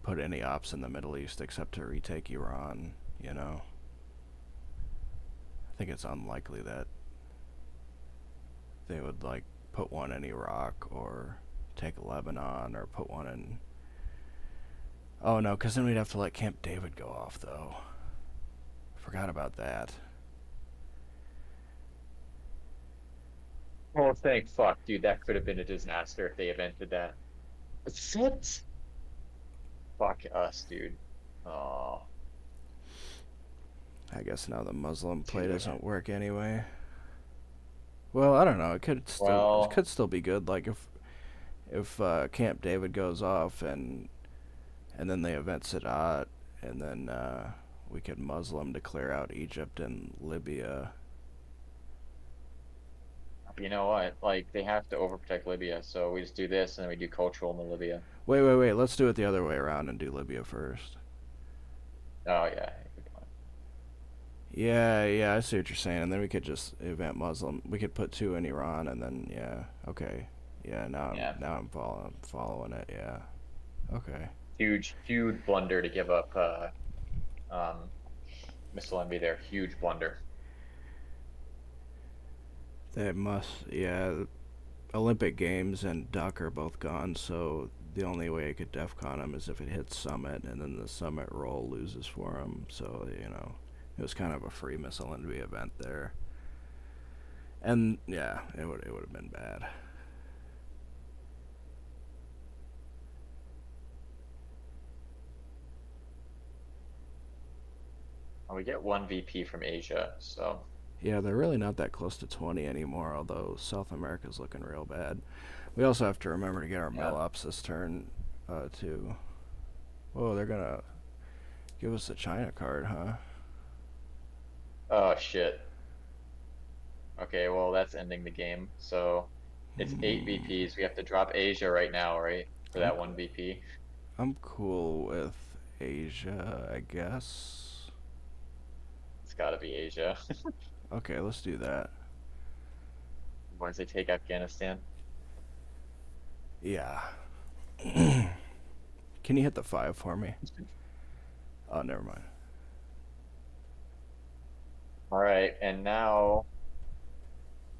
put any ops in the Middle East except to retake Iran, you know? I think it's unlikely that they would, like, put one in Iraq or take Lebanon or put one in. Oh no, because then we'd have to let Camp David go off, though. Forgot about that. Oh, thank fuck, dude. That could have been a disaster if they invented that. What? Fuck us, dude. Oh, I guess now the Muslim play dude. doesn't work anyway. Well, I don't know. It Well, could still be good. Like if Camp David goes off and and then they event Sadat, and then we could Muslim to clear out Egypt and Libya. You know what? Like they have to overprotect Libya, so we just do this and then we do cultural in Libya. Wait. Let's do it the other way around and do Libya first. Oh yeah, good point. Yeah, I see what you're saying. And then we could just event Muslim. We could put two in Iran, and then yeah, okay, yeah. Yeah, Now I'm following it. Yeah, okay. huge blunder to give up um missile envy there. Huge blunder. That must yeah. Olympic Games and Duck are both gone, so the only way I could DEFCON him is if it hits Summit, and then the Summit roll loses for him. So it was kind of a free missile envy event there. And yeah, it would have been bad. And we get one VP from Asia, so Yeah, they're really not that close to 20 anymore, although South America's looking real bad. We also have to remember to get our yeah. mill ups this turn, too. Whoa, they're gonna give us the China card, huh? Oh shit. Okay, well that's ending the game. So it's eight Hmm. VPs. We have to drop Asia right now, right? For I'm that one VP. I'm cool with Asia, I guess. It's gotta be Asia. Okay, let's do that. Once they take Afghanistan. Yeah. Can you hit the 5 for me? Oh, never mind. All right, and now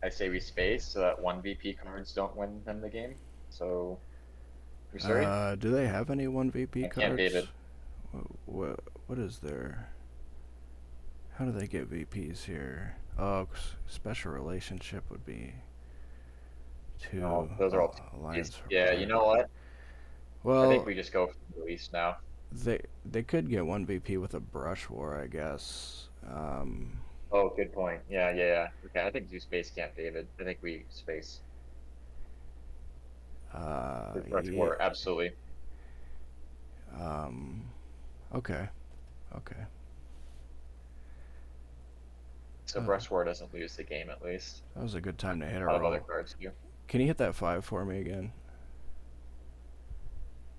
I say we space so that one VP cards don't win them the game. So Missouri Do they have any 1 VP and Camp cards? David. What is their... How do they get VPs here? Oh, special relationship would be two No, those are all alliance for yeah, you know private. what? I think Well, we just go for the Middle East now. they could get 1 VP with a brush war, I guess. Oh, good point. Yeah. Okay, I think do space Camp David. I think we space the Rush Yeah. War, absolutely. Um, okay, okay. So Uh, Brush War doesn't lose the game at least. that was a good time to hit a A lot of other roll. cards do. Can you hit that 5 for me again?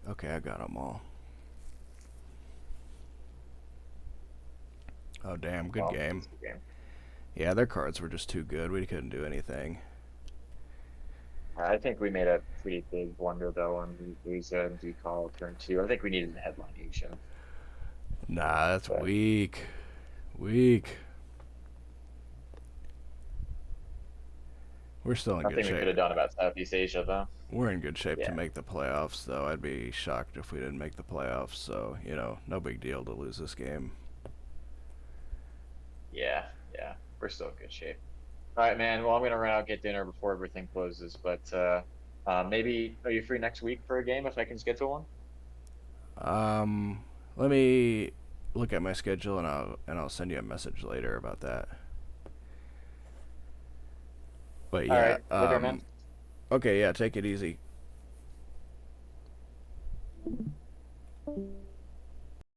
Okay, I got them all. Oh, damn, good Well, game. it's the game. Yeah, their cards were just too good. We couldn't do anything. I think we made a pretty big blunder though on the Asia and decall turn two. I think we needed to headline Asia, Nah, that's but weak. Weak. We're still in good nothing we could shape. have done about Southeast Asia though. We're in good shape to Yeah, make the playoffs, though. I'd be shocked if we didn't make the playoffs. So, no big deal to lose this game. yeah. We're still in good shape. All right, man. Well, I'm gonna run out get dinner before everything closes, but maybe are you free next week for a game if I can schedule one? Um, Let me look at my schedule and I'll send you a message later about that. But All yeah, right, later, man. okay, yeah, take it easy.